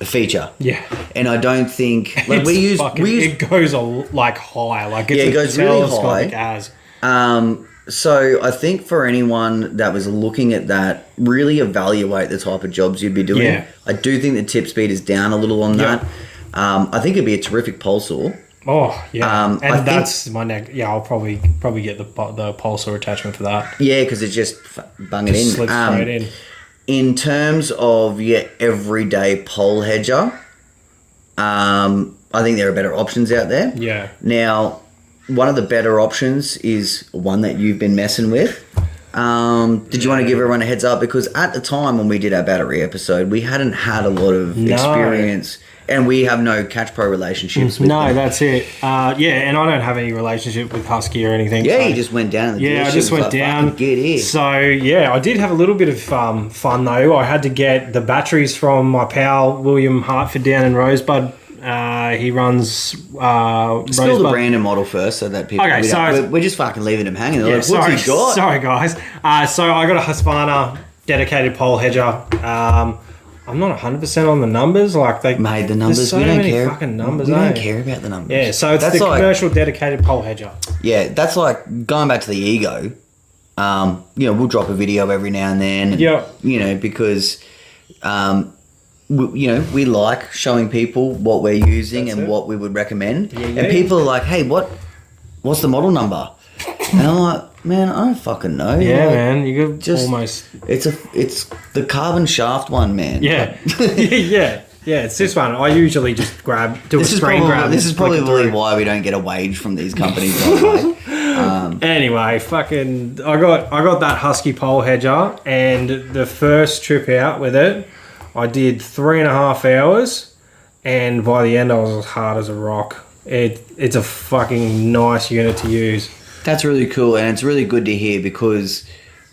feature. Yeah. And I don't think it goes high. It goes really high. So I think for anyone that was looking at that, really evaluate the type of jobs you'd be doing. Yeah. I do think the tip speed is down a little on that. I think it'd be a terrific pole saw. Oh yeah, and that's my neck. Yeah, I'll probably get the pole saw attachment for that. Yeah, because it just bung it in. Slips straight in. In terms of everyday pole hedger, I think there are better options out there. Yeah. Now, one of the better options is one that you've been messing with. Did you want to give everyone a heads up? Because at the time when we did our battery episode, we hadn't had a lot of experience. And we have no Catch Pro relationships with them. That's it. And I don't have any relationship with Husky or anything. Yeah, you just went down. I just went down. Get in. So, I did have a little bit of fun, though. I had to get the batteries from my pal, William Hartford, down in Rosebud He runs. Spill the Rosebud. brand and model first, so that people. Okay, we're just fucking leaving them hanging. They're Yeah, like, what's he got? sorry, guys. So I got a Husqvarna dedicated pole hedger. I'm not 100% on the numbers. Like they made the numbers. There's so we don't many care. fucking numbers. We don't eh? care about the numbers. Yeah, so it's That's the like, commercial dedicated pole hedger. Yeah, that's like going back to the ego. We'll drop a video every now and then. And, Yeah. Because, we like showing people what we're using and what we would recommend. Yeah. And people are like, hey, what's the model number? And I'm like, man, I don't fucking know. Yeah, like, man, you could just almost. It's the carbon shaft one, man. Yeah, yeah. It's this one. I usually just do a screen grab. This is probably why we don't get a wage from these companies, by the way. Anyway, I got that Husky pole hedger, and the first trip out with it, I did 3.5 hours, and by the end I was as hard as a rock. It's a fucking nice unit to use. That's really cool, and it's really good to hear because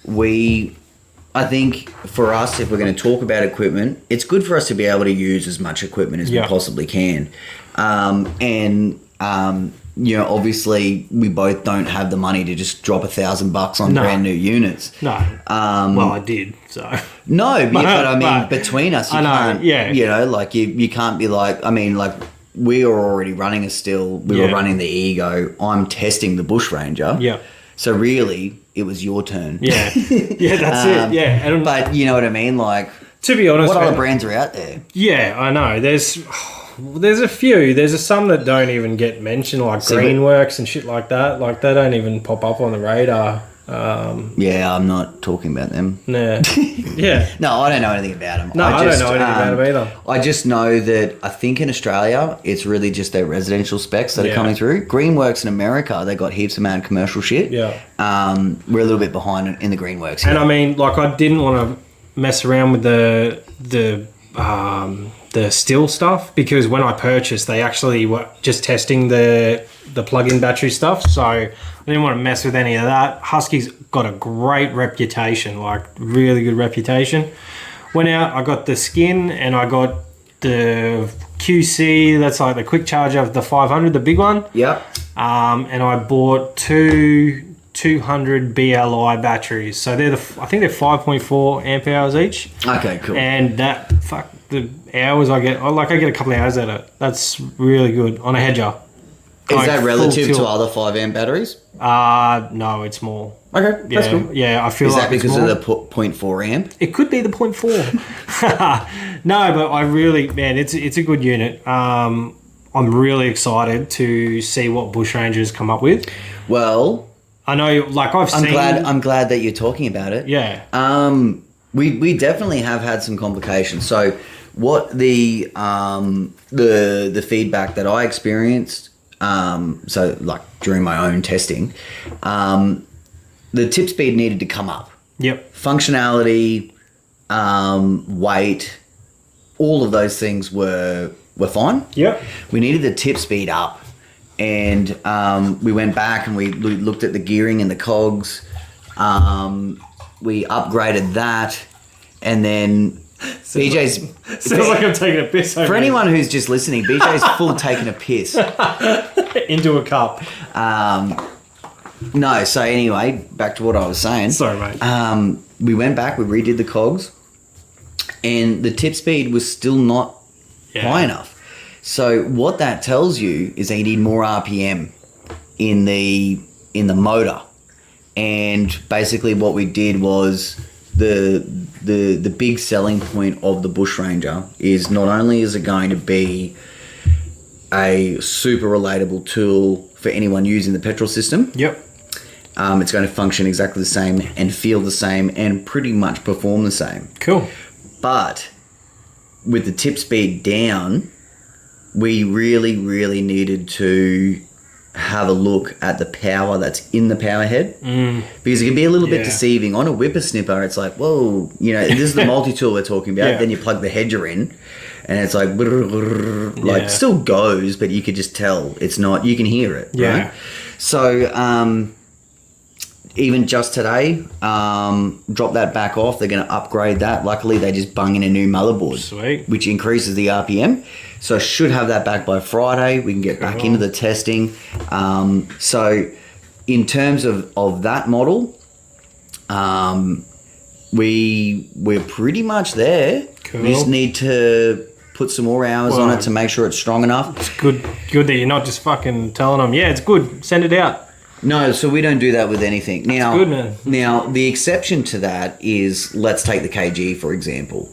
I think for us, if we're going to talk about equipment, it's good for us to be able to use as much equipment as we possibly can. Obviously, we both don't have the money to just drop $1,000 on brand new units. No. Well, I did, so. No, but I mean, between us, you can't. Yeah. You can't be like. I mean, like we were already running a still. We were running the Ego. I'm testing the Bush Ranger. Yeah. So really, it was your turn. Yeah. Yeah, that's it. Yeah. But you know what I mean? Like, to be honest, what other brands are out there? Yeah, I know. There's a few. There's some that don't even get mentioned, like Greenworks and shit like that. Like, they don't even pop up on the radar. Yeah, I'm not talking about them. Nah. Yeah. No, I don't know anything about them. No, I don't know anything about them either. I just know that I think in Australia, it's really just their residential specs that are coming through. Greenworks in America, they got heaps amount of commercial shit. Yeah. We're a little bit behind in the Greenworks here. And I mean, like, I didn't want to mess around with the still stuff, because when I purchased, they actually were just testing the plug-in battery stuff, so I didn't want to mess with any of that. Husky's got a great reputation, like really good reputation. Went out, I got the skin, and I got the QC, that's like the quick charger of the 500, the big one. Yep. And I bought two 200 BLI batteries, so I think they're 5.4 amp hours each. Okay, cool. And the hours I get a couple of hours out of it. That's really good on a hedger. Is that relative to other 5 amp batteries? No, it's more. Okay, that's cool. Yeah, I feel like. Is that because of the 0.4 amp? It could be the 0.4. No, but I really, man, it's a good unit. I'm really excited to see what Bushrangers come up with. Well, I know, like I'm glad that you're talking about it. Yeah. We definitely have had some complications. So, what the feedback that I experienced. So like during my own testing, the tip speed needed to come up. Yep. Functionality, weight, all of those things were fine. Yep. We needed the tip speed up, and we went back and we looked at the gearing and the cogs. We upgraded that, and then BJ's sounds like I'm taking a piss over for anyone who's just listening, BJ's full taking a piss into a cup. No, so anyway, back to what I was saying. Sorry, mate. We went back, we redid the cogs, and the tip speed was still not high enough. So what that tells you is that you need more RPM in the motor. And basically what we did was the big selling point of the Bush Ranger is not only is it going to be a super relatable tool for anyone using the petrol system. Yep. It's going to function exactly the same and feel the same and pretty much perform the same. Cool. But with the tip speed down, we really, really needed to have a look at the power that's in the power head, because it can be a little bit deceiving. On a whippersnipper, it's like, whoa, this is the multi-tool we're talking about. Then you plug the hedger in, and it's like, like still goes, but you could just tell it's not. You can hear it, right? So even just today, drop that back off. They're going to upgrade that. Luckily, they just bung in a new motherboard, sweet, which increases the RPM. So I should have that back by Friday. We can get back into the testing. So in terms of that model, we're pretty much there. Cool. We just need to put some more hours on it to make sure it's strong enough. It's good that you're not just fucking telling them, yeah, it's good, send it out. No, so we don't do that with anything. Now, good, man. Now, the exception to that is, let's take the KG, for example.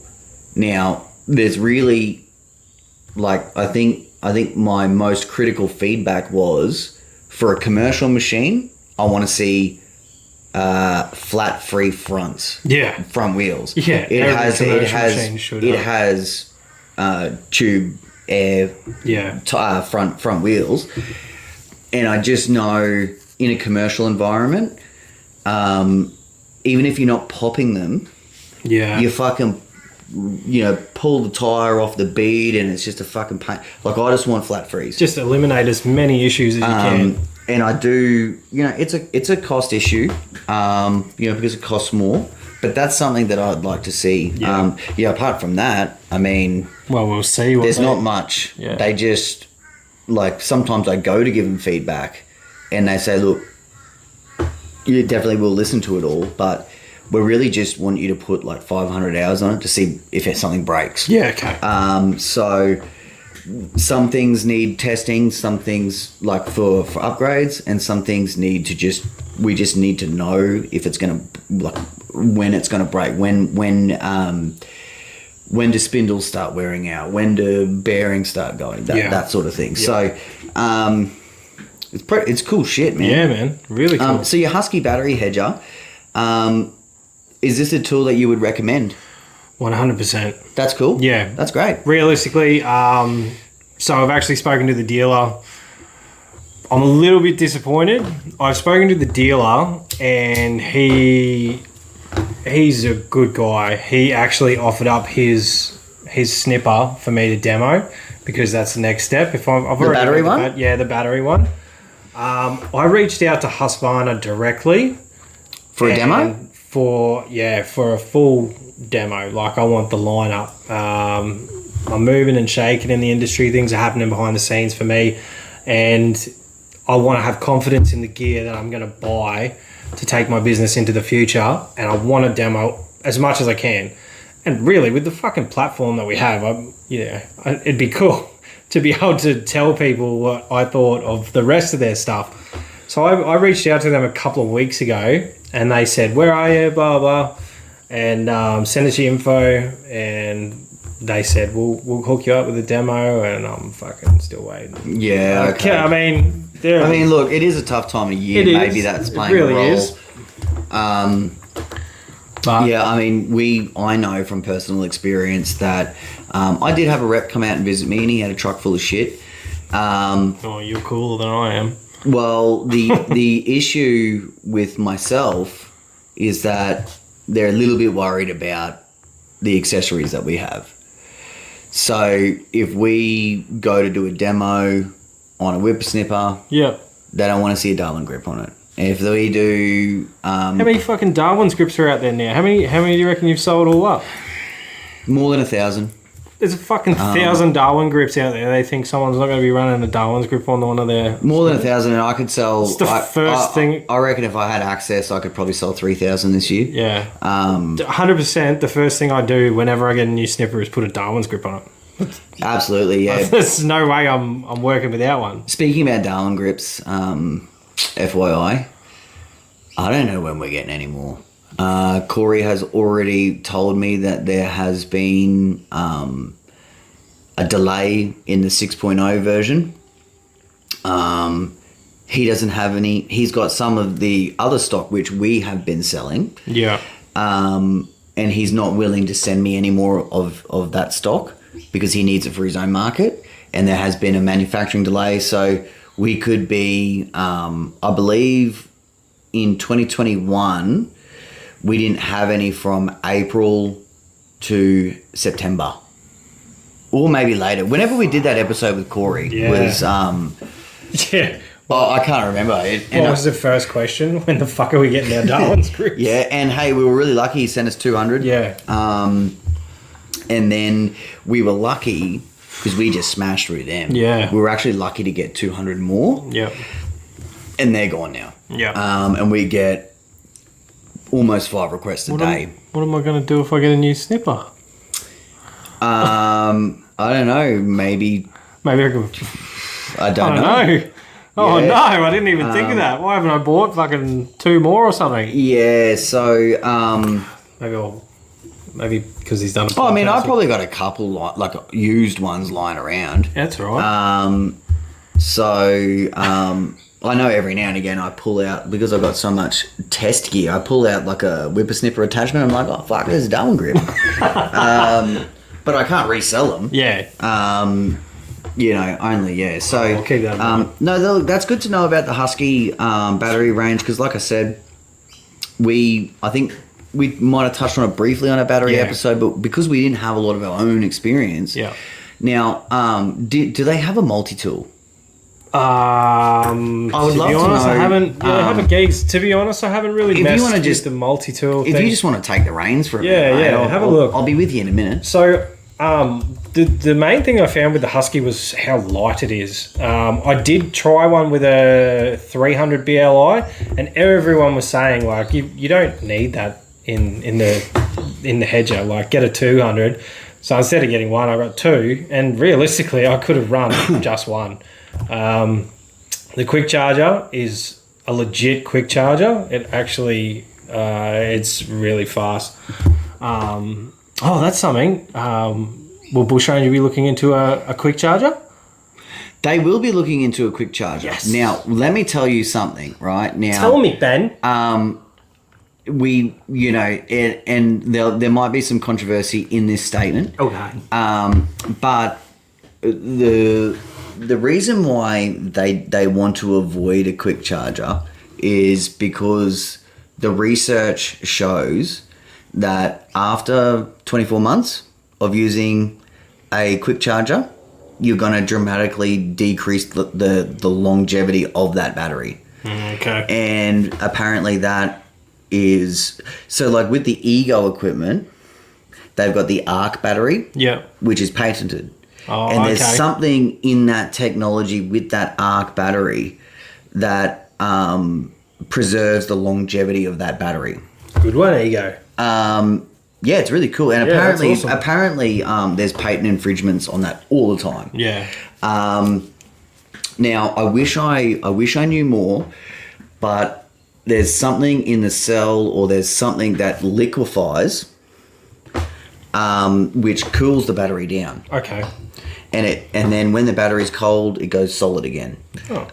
Now, there's really, like, I think my most critical feedback was, for a commercial machine, I want to see flat free fronts. Yeah. Front wheels. Yeah. It has tube air front wheels. And I just know in a commercial environment, even if you're not popping them, you fucking, pull the tire off the bead and it's just a fucking pain. Like, I just want flat freeze. Just eliminate as many issues as you can. And I do, it's a cost issue, because it costs more. But that's something that I'd like to see. Yeah. Apart from that, I mean... Well, we'll see. There's not much. Yeah. They just... Like, sometimes I go to give them feedback and they say, look, you definitely will listen to it all, but we really just want you to put, like, 500 hours on it to see if something breaks. Yeah, okay. So... Some things need testing, some things like for upgrades, and some things need to we just need to know if it's going to, like, when it's going to break, when do spindles start wearing out, when do bearings start going, that sort of thing. Yeah. So it's cool shit, man. Yeah, man, really cool. So your Husky battery hedger, is this a tool that you would recommend? 100%. That's cool. Yeah. That's great. Realistically, so I've actually spoken to the dealer. I'm a little bit disappointed. I've spoken to the dealer and he's a good guy. He actually offered up his snipper for me to demo because that's the next step. If I've the battery one? The battery one. I reached out to Husqvarna directly. For a demo? For a full demo. Like, I want the lineup. I'm moving and shaking in the industry. Things are happening behind the scenes for me, and I want to have confidence in the gear that I'm going to buy to take my business into the future, and I want to demo as much as I can. And really, with the fucking platform that we have, it'd be cool to be able to tell people what I thought of the rest of their stuff. So I reached out to them a couple of weeks ago, and they said, where are you, blah, blah, and send us your info, and they said, we'll hook you up with a demo, and I'm fucking still waiting. Yeah, okay. I mean, look, it is a tough time of year. Maybe that's playing a role. It really is. But yeah, I mean, I know from personal experience that I did have a rep come out and visit me, and he had a truck full of shit. You're cooler than I am. Well, the issue with myself is that they're a little bit worried about the accessories that we have. So if we go to do a demo on a whippersnipper, they don't want to see a Darwin grip on it. If we do... how many fucking Darwin's grips are out there now? How many do you reckon you've sold all up? More than 1,000. There's a fucking 1,000 Darwin grips out there. They think someone's not going to be running a Darwin's grip on one of their... More than 1,000, and I could sell... It's the first thing... I reckon if I had access, I could probably sell 3,000 this year. Yeah. 100%, the first thing I do whenever I get a new snipper is put a Darwin's grip on it. Absolutely, yeah. There's no way I'm working without one. Speaking about Darwin grips, FYI, I don't know when we're getting any more. Corey has already told me that there has been a delay in the 6.0 version. He doesn't have any. He's got some of the other stock which we have been selling. Yeah. And he's not willing to send me any more of that stock because he needs it for his own market. And there has been a manufacturing delay, so we could be, I believe, in 2021. We didn't have any from April to September. Or maybe later. Whenever we did that episode with Corey was... yeah. Well, I can't remember. What was the first question? When the fuck are we getting our Darwin's grips? Yeah, and hey, we were really lucky. He sent us 200. Yeah. And then we were lucky because we just smashed through them. Yeah. We were actually lucky to get 200 more. Yep. And they're gone now. Yeah. And we get almost 5 requests a day. What am I going to do if I get a new snipper? I don't know. Maybe I can... I don't know. Oh Yeah. no! I didn't even think of that. Why haven't I bought fucking 2 more or something? Yeah. So maybe because he's done. I mean, I probably got a couple like used ones lying around. That's right. I know every now and again I pull out, because I've got so much test gear, I pull out like a whippersnipper attachment. I'm like, oh fuck, there's a double grip. But I can't resell them. Yeah. Only, yeah. So, I'll keep that in mind. no, that's good to know about the Husky battery range, because like I said, I think we might have touched on it briefly on a battery episode, but because we didn't have a lot of our own experience. Yeah. Now, do they have a multi-tool? I would love to know. I haven't. I haven't gigs. To be honest, I haven't really messed with the multi-tool. If you just want to take the reins for a minute, mate, have a look. I'll be with you in a minute. So, the main thing I found with the Husky was how light it is. I did try one with a 300 BLI, and everyone was saying like you don't need that in the hedger. Like get a 200. So instead of getting one, I got 2, and realistically, I could have run just one. The quick charger is a legit quick charger. It actually, it's really fast. That's something. Will Bushranger be looking into a quick charger? They will be looking into a quick charger. Yes. Now, let me tell you something, right? Now, tell me, Ben. There might be some controversy in this statement. Okay. But the reason why they want to avoid a quick charger is because the research shows that after 24 months of using a quick charger, you're going to dramatically decrease the longevity of that battery. Okay. And apparently that is... So like with the Ego equipment, they've got the ARC battery, which is patented. Oh, and there's something in that technology with that ARC battery that preserves the longevity of that battery. Good one, Ego. Yeah, it's really cool. And that's awesome. apparently there's patent infringements on that all the time. Yeah. Now, I wish I knew more, but there's something in the cell, or there's something that liquefies, which cools the battery down. Okay. And then when the battery's cold, it goes solid again. Oh.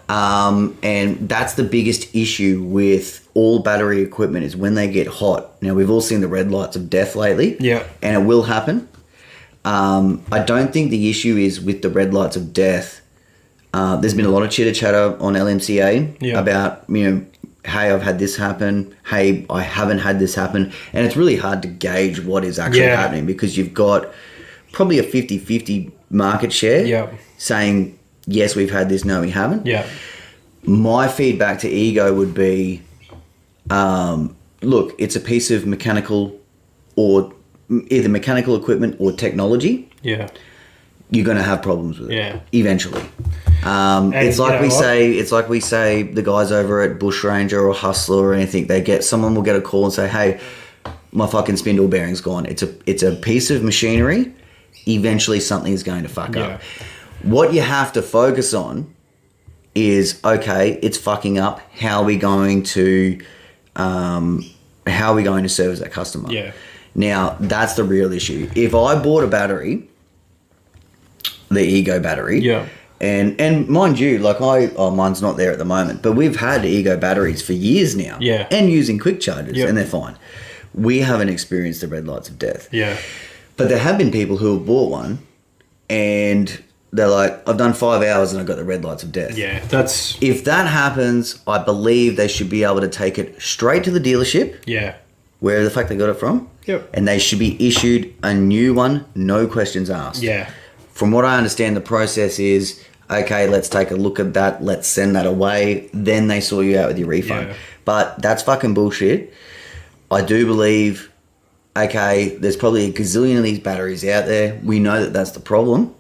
And that's the biggest issue with all battery equipment, is when they get hot. Now, we've all seen the red lights of death lately. Yeah. And it will happen. I don't think the issue is with the red lights of death. There's been a lot of chitter chatter on LMCA about, hey, I've had this happen. Hey, I haven't had this happen. And it's really hard to gauge what is actually happening, because you've got probably a 50-50 market share saying, yes, we've had this, no, we haven't. Yeah. My feedback to Ego would be, look, it's a piece of mechanical, or either mechanical equipment or technology. Yeah. You're going to have problems with it eventually. And it's like we say the guys over at Bushranger or Hustler or anything, someone will get a call and say, hey, my fucking spindle bearing's gone. It's a piece of machinery. Eventually something is going to fuck up. What you have to focus on is, okay, it's fucking up. How are we going to service that customer? Yeah. Now, that's the real issue. If I bought a battery, the Ego battery, and mind you, like mine's not there at the moment, but we've had Ego batteries for years now, and using quick chargers, and they're fine. We haven't experienced the red lights of death. Yeah. But there have been people who have bought one, and they're like, I've done 5 hours and I've got the red lights of death. Yeah, if that happens, I believe they should be able to take it straight to the dealership. Yeah. Wherever the fuck they got it from. Yep. And they should be issued a new one, no questions asked. Yeah. From what I understand, the process is, okay, let's take a look at that, let's send that away, then they sort you out with your refund. Yeah. But that's fucking bullshit. I do believe, okay, there's probably a gazillion of these batteries out there. We know that that's the problem.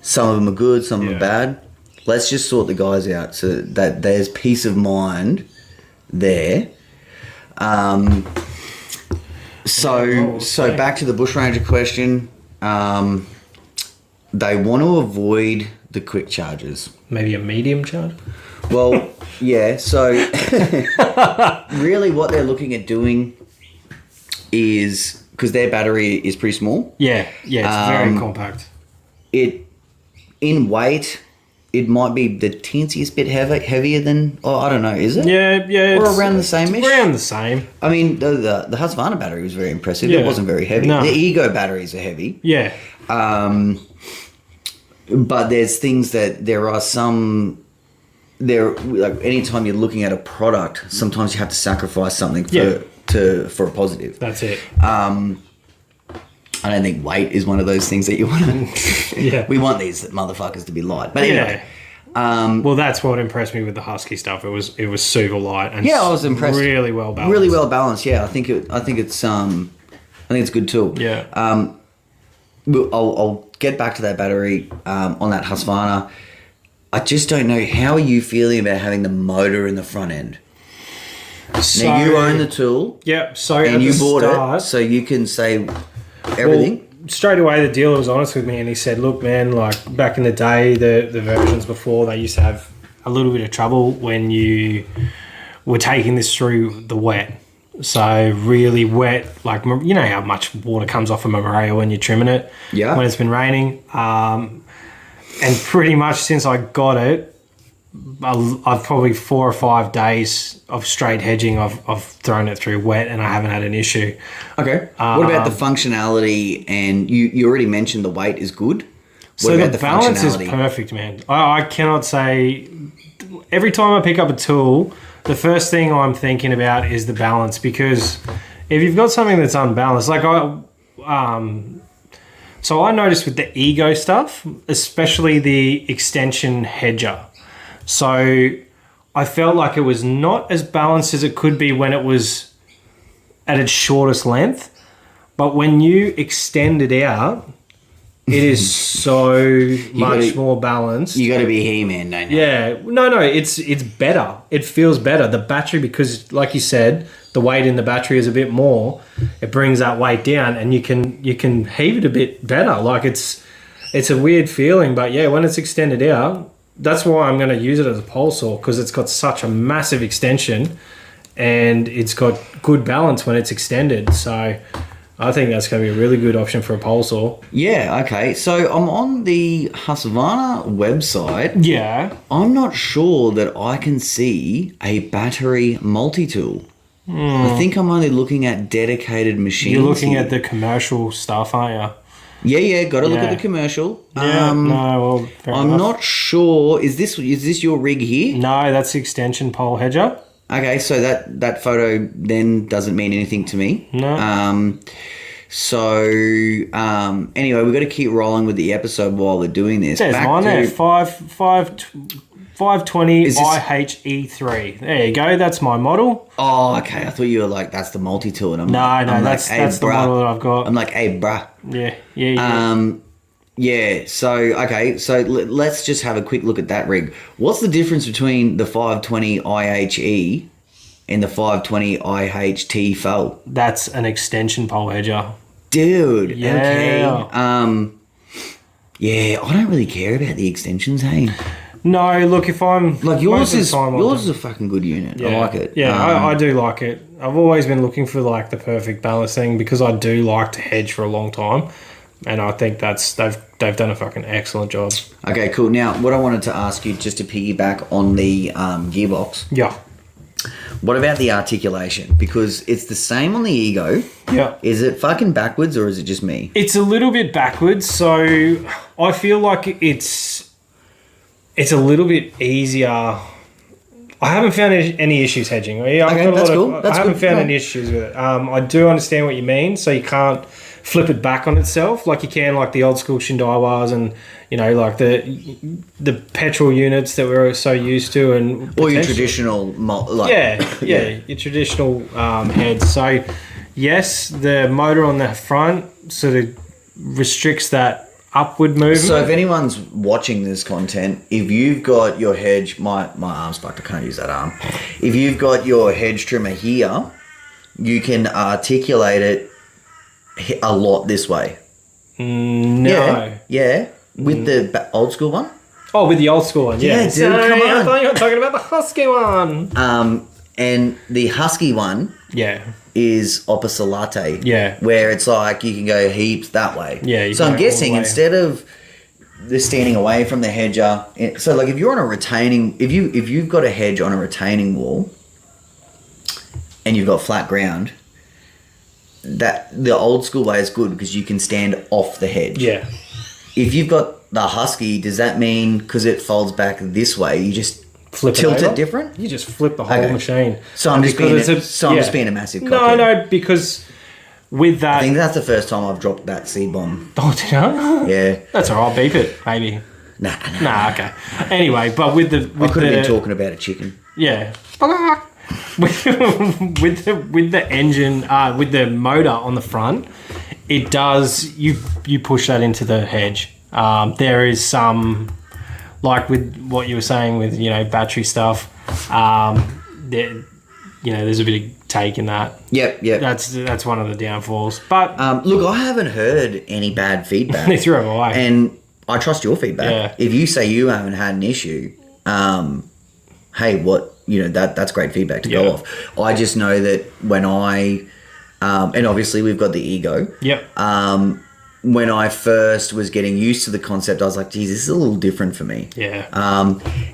Some of them are good, some of them Yeah. are bad. Let's just sort the guys out so that there's peace of mind there. So back to the bushranger question. They want to avoid the quick charges. Maybe a medium charge? Well, yeah, so really what they're looking at doing is, because their battery is pretty small, Yeah, it's very compact. in weight, it might be the teensiest bit heavier than, I don't know, is it? Yeah. Or around the same-ish? Around the same. I mean, the Husqvarna battery was very impressive. Yeah. It wasn't very heavy. No. The Ego batteries are heavy. Yeah. But there's things that there are some... like anytime you're looking at a product, sometimes you have to sacrifice something for a positive. That's it. I don't think weight is one of those things that you want to... Yeah. We want these motherfuckers to be light. But anyway... Well, that's what impressed me with the Husky stuff. It was super light and I was impressed. Really well balanced. Really well balanced. Yeah, I think it's a good tool. Yeah. I'll get back to that battery on that Husqvarna. I just don't know, how are you feeling about having the motor in the front end? So, Now you own the tool. Yep. So And at you the bought start, it, so you can say everything. Well, straight away, the dealer was honest with me, and he said, "Look, man, like back in the day, the versions before, they used to have a little bit of trouble when you were taking this through the wet. So really wet, like you know how much water comes off a Marayo when you're trimming it. Yeah. When it's been raining, and pretty much since I got it, I've probably 4 or 5 days of straight hedging. I've thrown it through wet, and I haven't had an issue. Okay. What about the functionality? And you already mentioned the weight is good. What about the balance is perfect, man. I cannot say... Every time I pick up a tool, the first thing I'm thinking about is the balance, because if you've got something that's unbalanced, like so I noticed with the Ego stuff, especially the extension hedger. So I felt like it was not as balanced as it could be when it was at its shortest length. But when you extend it out, it is so much more balanced. You got to be He-Man, don't you? Yeah. No, it's better. It feels better. The battery, because like you said, the weight in the battery is a bit more. It brings that weight down, and you can heave it a bit better. Like it's a weird feeling, but yeah, when it's extended out, that's why I'm going to use it as a pole saw, because it's got such a massive extension and it's got good balance when it's extended. So I think that's going to be a really good option for a pole saw. Yeah, okay. So I'm on the Husqvarna website. Yeah. I'm not sure that I can see a battery multi-tool. I think I'm only looking at dedicated machines. You're looking here. at the commercial stuff, aren't you? Yeah, got to look at the commercial. Yeah, fair I'm enough. not sure. Is this your rig here? No, that's the extension pole hedger. Okay, so that photo then doesn't mean anything to me. No. Anyway, we've got to keep rolling with the episode while we're doing this. There's mine there. 520 Is this- IHE3. There you go. That's my model. Oh, okay. I thought you were like, that's the multi-tool. And I'm That's the model that I've got. I'm like, hey, bruh. Yeah. Yeah, so, okay, so let's just have a quick look at that rig. What's the difference between the 520 IHE and the 520 IHT FO? That's an extension pole hedger. Dude, Yeah. okay. Yeah, I don't really care about the extensions, hey? No, look, if I'm... Like, yours is a fucking good unit. Yeah. I like it. Yeah, I do like it. I've always been looking for, like, the perfect balance thing, because I do like to hedge for a long time. And I think they've done a fucking excellent job. Okay, cool. Now, what I wanted to ask you, just to piggyback on the gearbox. Yeah. What about the articulation? Because it's the same on the Ego. Yeah. Is it fucking backwards, or is it just me? It's a little bit backwards, so I feel like it's a little bit easier. I haven't found any issues hedging. Yeah, Okay, that's cool. I haven't found any issues with it. I do understand what you mean. So you can't flip it back on itself like you can, like the old school Shindaiwas and, you know, like the petrol units that we're so used to, and Or your traditional... your traditional heads. So yes, the motor on the front sort of restricts that upward movement. So if anyone's watching this content, if you've got your hedge, my arm's fucked, I can't use that arm. If you've got your hedge trimmer here, you can articulate it a lot this way. No. Yeah. With the old school one. Oh, with the old school one, yeah. Yeah, dude, come on. I thought you were talking about the husky one. And the husky one is opposite latte. Yeah. Where it's like you can go heaps that way. Yeah. So I'm guessing instead of the standing away from the hedger, so like if you're on a retaining, if you've got a hedge on a retaining wall and you've got flat ground, that the old school way is good because you can stand off the hedge. Yeah. If you've got the husky, does that mean because it folds back this way, you just tilt it different? You just flip the whole machine. So I'm just being a massive cockhead. No, because with that... I think that's the first time I've dropped that C-bomb. Oh, did I? Yeah. That's all right, I'll beep it, maybe. Nah, okay. Anyway, but with the... I could have been talking about a chicken. Yeah. with the engine, with the motor on the front, it does... You push that into the hedge. There is some... Like with what you were saying with, battery stuff, there's a bit of take in that. Yep. That's one of the downfalls. But look, I haven't heard any bad feedback. Neither have I. And I trust your feedback. Yeah. If you say you haven't had an issue, hey, that's great feedback to go off. I just know that when I, and obviously we've got the ego. Yep. When I first was getting used to the concept, I was like, geez, this is a little different for me. Yeah.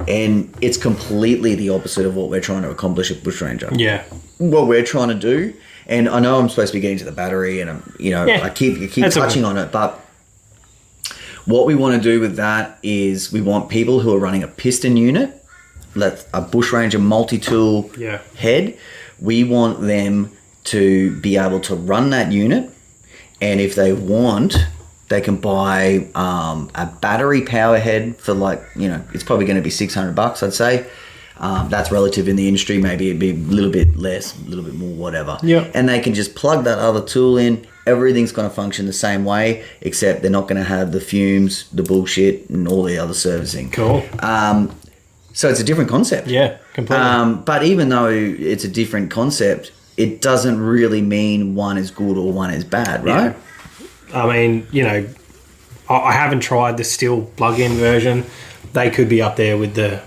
And it's completely the opposite of what we're trying to accomplish at Bush Ranger. Yeah. What we're trying to do, and I know I'm supposed to be getting to the battery, and I keep touching on it, but what we want to do with that is we want people who are running a piston unit, a Bush Ranger multi-tool head, we want them to be able to run that unit. And if they want, they can buy a battery power head for it's probably going to be $600, I'd say. That's relative in the industry. Maybe it'd be a little bit less, a little bit more, whatever. Yeah. And they can just plug that other tool in. Everything's going to function the same way, except they're not going to have the fumes, the bullshit, and all the other servicing. Cool. So it's a different concept. Yeah, completely. But even though it's a different concept, it doesn't really mean one is good or one is bad, right? Yeah. I mean, I haven't tried the steel plug-in version. They could be up there with the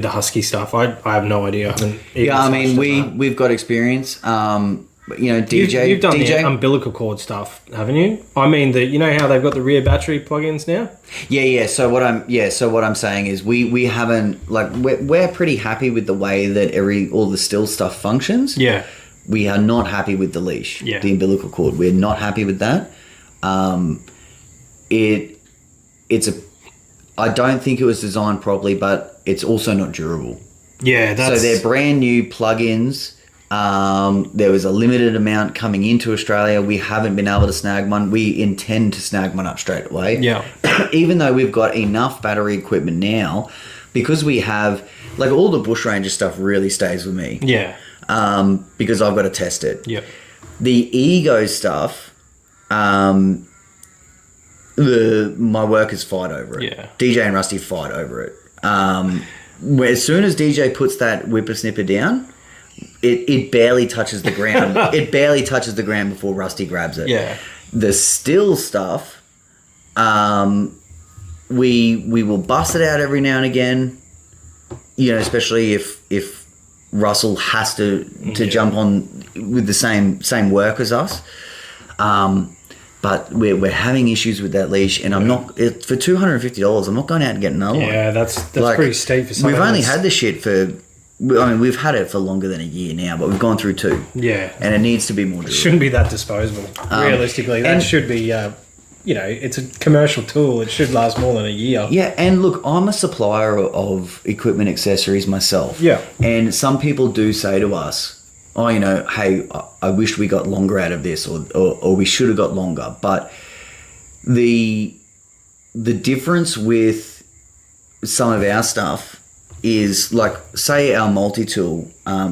Husky stuff. I have no idea. We've got experience. DJ, you've done DJ? the umbilical cord stuff, haven't you? I mean, how they've got the rear battery plug-ins now. Yeah. So what I'm saying is we haven't we're pretty happy with the way that all the still stuff functions. Yeah. We are not happy with the leash, the umbilical cord. We're not happy with that. I don't think it was designed properly, but it's also not durable. Yeah, so they're brand new plugins. There was a limited amount coming into Australia. We haven't been able to snag one. We intend to snag one up straight away. Yeah. Even though we've got enough battery equipment now, because we have all the Bush Ranger stuff really stays with me. Yeah. Because I've got to test it. Yep. The ego stuff, my workers fight over it. Yeah. DJ and Rusty fight over it. As soon as DJ puts that whippersnipper down, it barely touches the ground. It barely touches the ground before Rusty grabs it. Yeah. The still stuff, we will bust it out every now and again. Especially if Russell has to jump on with the same work as us. But we're having issues with that leash, and I'm not for $250. I'm not going out and getting another one. Yeah, that's pretty steep for something. We've only had this shit we've had it for longer than a year now, but we've gone through 2. Yeah, and it needs to be more durable. It shouldn't be that disposable. Realistically, that should be. It's a commercial tool. It should last more than a year. Yeah, and look, I'm a supplier of equipment accessories myself. Yeah. And some people do say to us, hey, I wish we got longer out of this, or we should have got longer. But the difference with some of our stuff is, say our multi-tool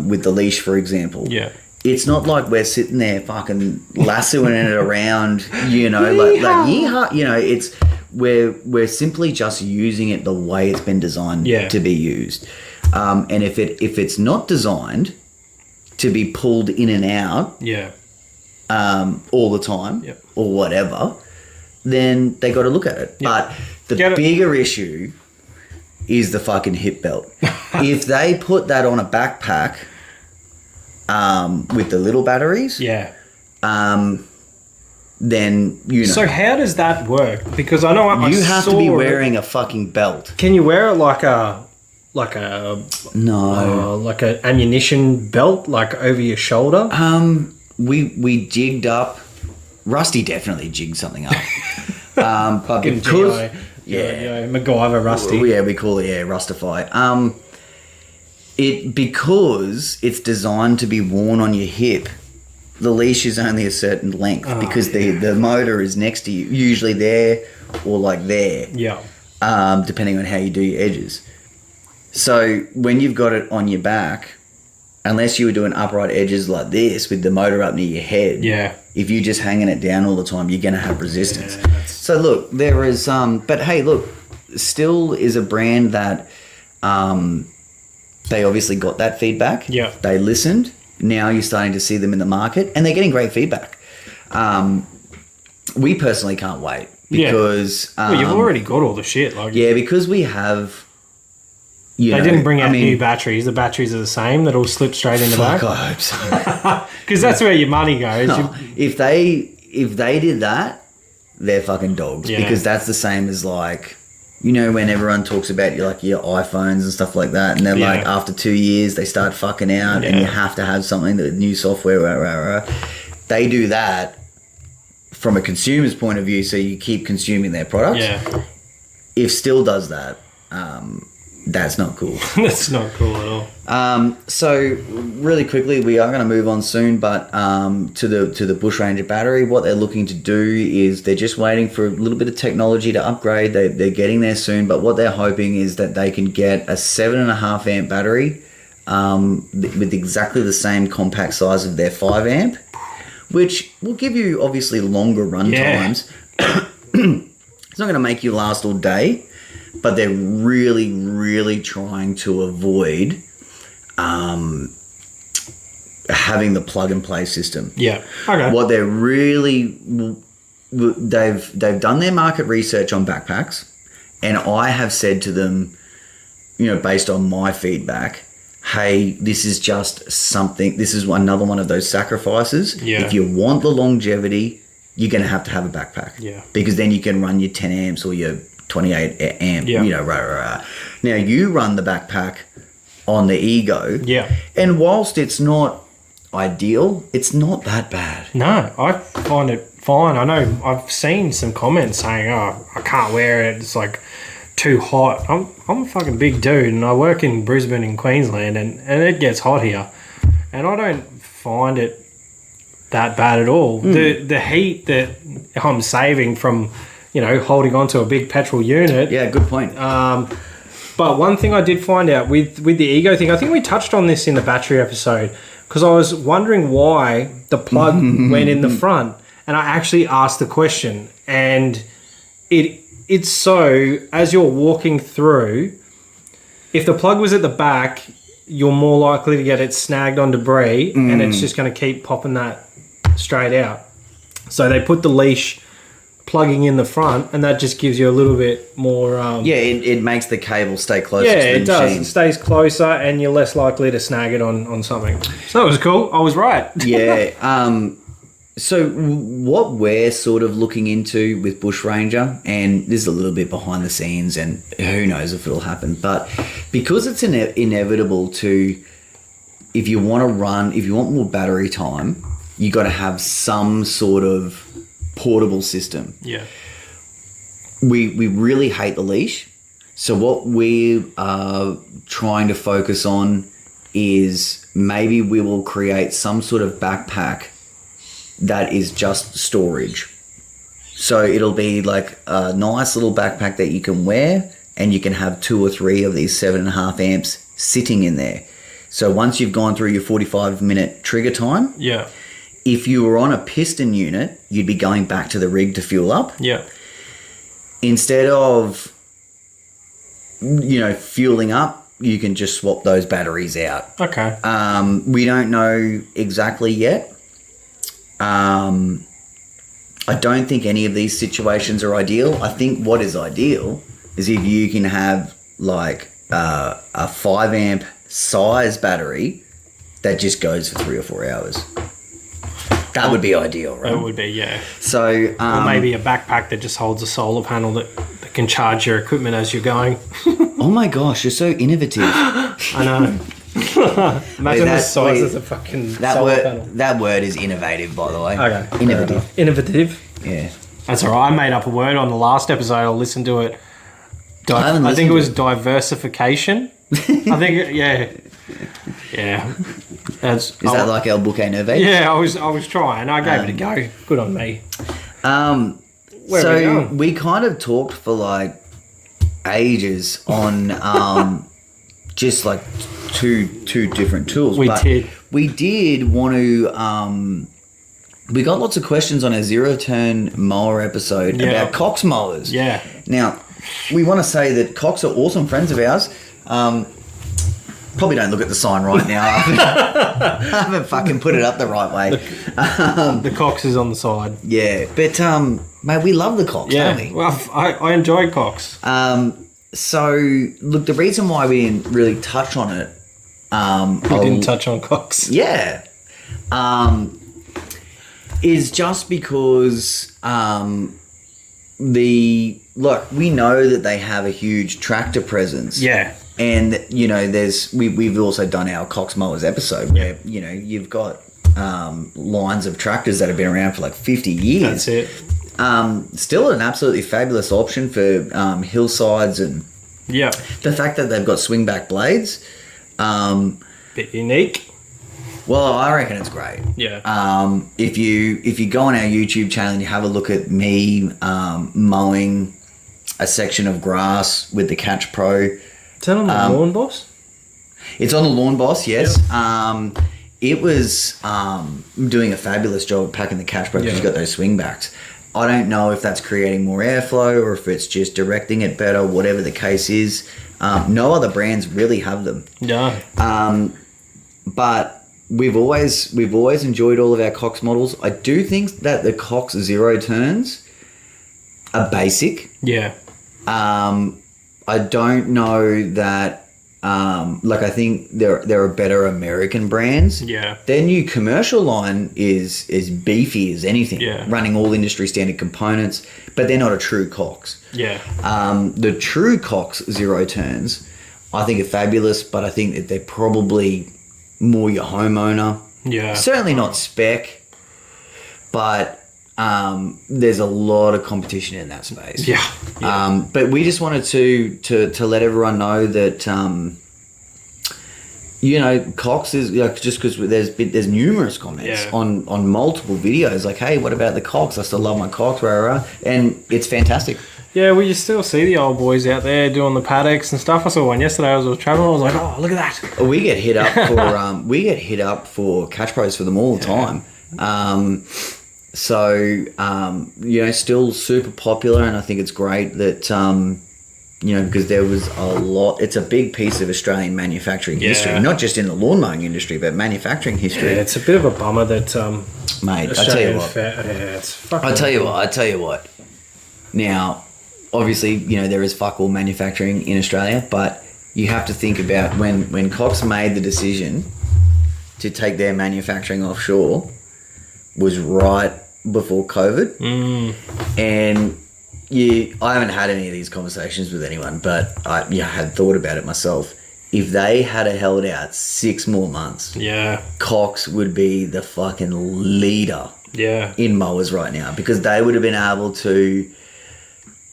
with the leash, for example. Yeah. It's not like we're sitting there fucking lassoing it around, yeehaw. we're simply just using it the way it's been designed to be used. And if it's not designed to be pulled in and out all the time or whatever, then they got to look at it. But the bigger issue is the fucking hip belt. If they put that on a backpack with the little batteries, then you know. So how does that work? Because I know you have to be wearing a fucking belt. Can you wear it like an ammunition belt, like over your shoulder? We jigged up. Rusty definitely jigged something up. But because MacGyver Rusty. Yeah, we call it Rustify. Because it's designed to be worn on your hip. The leash is only a certain length because the motor is next to you, usually there or like there. Yeah. Depending on how you do your edges. So when you've got it on your back, unless you were doing upright edges like this with the motor up near your head, if you're just hanging it down all the time, you're going to have resistance. So look, there is but hey, look, Still is a brand that they obviously got that feedback. Yeah. They listened. Now you're starting to see them in the market, and they're getting great feedback. We personally can't wait because you've already got all the shit. Because we have. They didn't bring out new batteries. The batteries are the same. That all slip straight in the back. I hope so. Because that's where your money goes. No, if they did that, they're fucking dogs. Yeah. Because that's the same as when everyone talks about your iPhones and stuff like that, and they're like, after 2 years they start fucking out, and you have to have something that new software. They do that from a consumer's point of view, so you keep consuming their products. Yeah. If Still does that, that's not cool. That's not cool at all. So really quickly, we are going to move on soon, but to the Bush Ranger battery, what they're looking to do is they're just waiting for a little bit of technology to upgrade. They're getting there soon, but what they're hoping is that they can get a 7.5 amp battery with exactly the same compact size of their 5 amp, which will give you obviously longer run times. It's not going to make you last all day, but they're really, really trying to avoid having the plug-and-play system. Yeah. Okay. What they're really... They've done their market research on backpacks, and I have said to them, based on my feedback, hey, this is just something... This is another one of those sacrifices. Yeah. If you want the longevity, you're going to have a backpack. Yeah. Because then you can run your 10 amps or your 28 amp, Now, you run the backpack on the Ego. Yeah. And whilst it's not ideal, it's not that bad. No, I find it fine. I know I've seen some comments saying, I can't wear it. It's too hot. I'm a fucking big dude, and I work in Brisbane in Queensland, and it gets hot here. And I don't find it that bad at all. The heat that I'm saving from... holding on to a big petrol unit. Yeah, good point. But one thing I did find out with the Ego thing, I think we touched on this in the battery episode, because I was wondering why the plug went in the front, and I actually asked the question, and it's so, as you're walking through, if the plug was at the back, you're more likely to get it snagged on debris, and it's just going to keep popping that straight out. So they put the leash plugging in the front, and that just gives you a little bit more... it makes the cable stay closer to the machine. Yeah, it does. It stays closer, and you're less likely to snag it on something. So that was cool. I was right. Yeah. So what we're sort of looking into with Bush Ranger, and this is a little bit behind the scenes, and who knows if it'll happen, but because it's inevitable to... If you want more battery time, you got to have some sort of portable system. Yeah. We really hate the leash. So what we are trying to focus on is maybe we will create some sort of backpack that is just storage. So it'll be like a nice little backpack that you can wear, and you can have 2 or 3 of these 7.5 amps sitting in there. So once you've gone through your 45-minute trigger time, if you were on a piston unit, you'd be going back to the rig to fuel up. Yeah. instead of, fueling up, you can just swap those batteries out. Okay. We don't know exactly yet. I don't think any of these situations are ideal. I think what is ideal is if you can have like a 5 amp size battery that just goes for 3 or 4 hours. That would be ideal, right? It would be, yeah. So, or maybe a backpack that just holds a solar panel that can charge your equipment as you're going. Oh my gosh, you're so innovative. I know. Imagine the size of the fucking solar panel. That word is innovative, by the way. Okay. Innovative. Innovative. Yeah. That's all right. I made up a word on the last episode. I'll listen to it. I think it was diversification. I think, yeah. Yeah. Is that like our book Innovate? Yeah, I was trying. I gave it a go. Good on me. So we kind of talked for like ages on just like two different tools. We did want to. We got lots of questions on our zero turn mower episode about Cox mowers. Yeah. Now, we want to say that Cox are awesome friends of ours. Probably don't look at the sign right now. I haven't fucking put it up the right way. The Cox is on the side. Yeah, but mate, we love the Cox, don't we? Well, I enjoy Cox. So look, the reason why we didn't really touch on it, we didn't touch on Cox. Yeah, is just because we know that they have a huge tractor presence. Yeah. And we've also done our Cox mowers episode where you've got lines of tractors that have been around for like 50 years. That's it. Still an absolutely fabulous option for hillsides, and the fact that they've got swingback blades. Bit unique. Well, I reckon it's great. Yeah. If you go on our YouTube channel and you have a look at me mowing a section of grass with the Catch Pro. Is that on the Lawn Boss? It's on the Lawn Boss, yes. Yep. It was doing a fabulous job of packing the Catch Pro because you've got those swingbacks. I don't know if that's creating more airflow or if it's just directing it better, whatever the case is. No other brands really have them. Yeah. But we've always enjoyed all of our Cox models. I do think that the Cox zero turns are basic. Yeah. I don't know that. I think there are better American brands. Yeah. Their new commercial line is beefy as anything. Yeah. Running all industry standard components, but they're not a true Cox. Yeah. The true Cox zero turns, I think are fabulous, but I think that they're probably more your homeowner. Yeah. Certainly not spec, but there's a lot of competition in that space. Yeah. But we just wanted to let everyone know that Cox is just because there's numerous comments on multiple videos like, hey, what about the Cox? I still love my Cox, and it's fantastic. Yeah, well, you still see the old boys out there doing the paddocks and stuff. I saw one yesterday. I was traveling. I was like, oh, look at that. We get hit up for Catch Pros for them all the time. Still super popular, and I think it's great that because there was a lot. It's a big piece of Australian manufacturing history, not just in the lawn mowing industry, but manufacturing history. Yeah, it's a bit of a bummer that mate. I tell you what. It's fucking. I tell you what. Now, obviously, there is fuck all manufacturing in Australia, but you have to think about when Cox made the decision to take their manufacturing offshore. Was right before COVID, and I haven't had any of these conversations with anyone, but I had thought about it myself. If they had held out 6 more months, Cox would be the fucking leader, in mowers right now, because they would have been able to.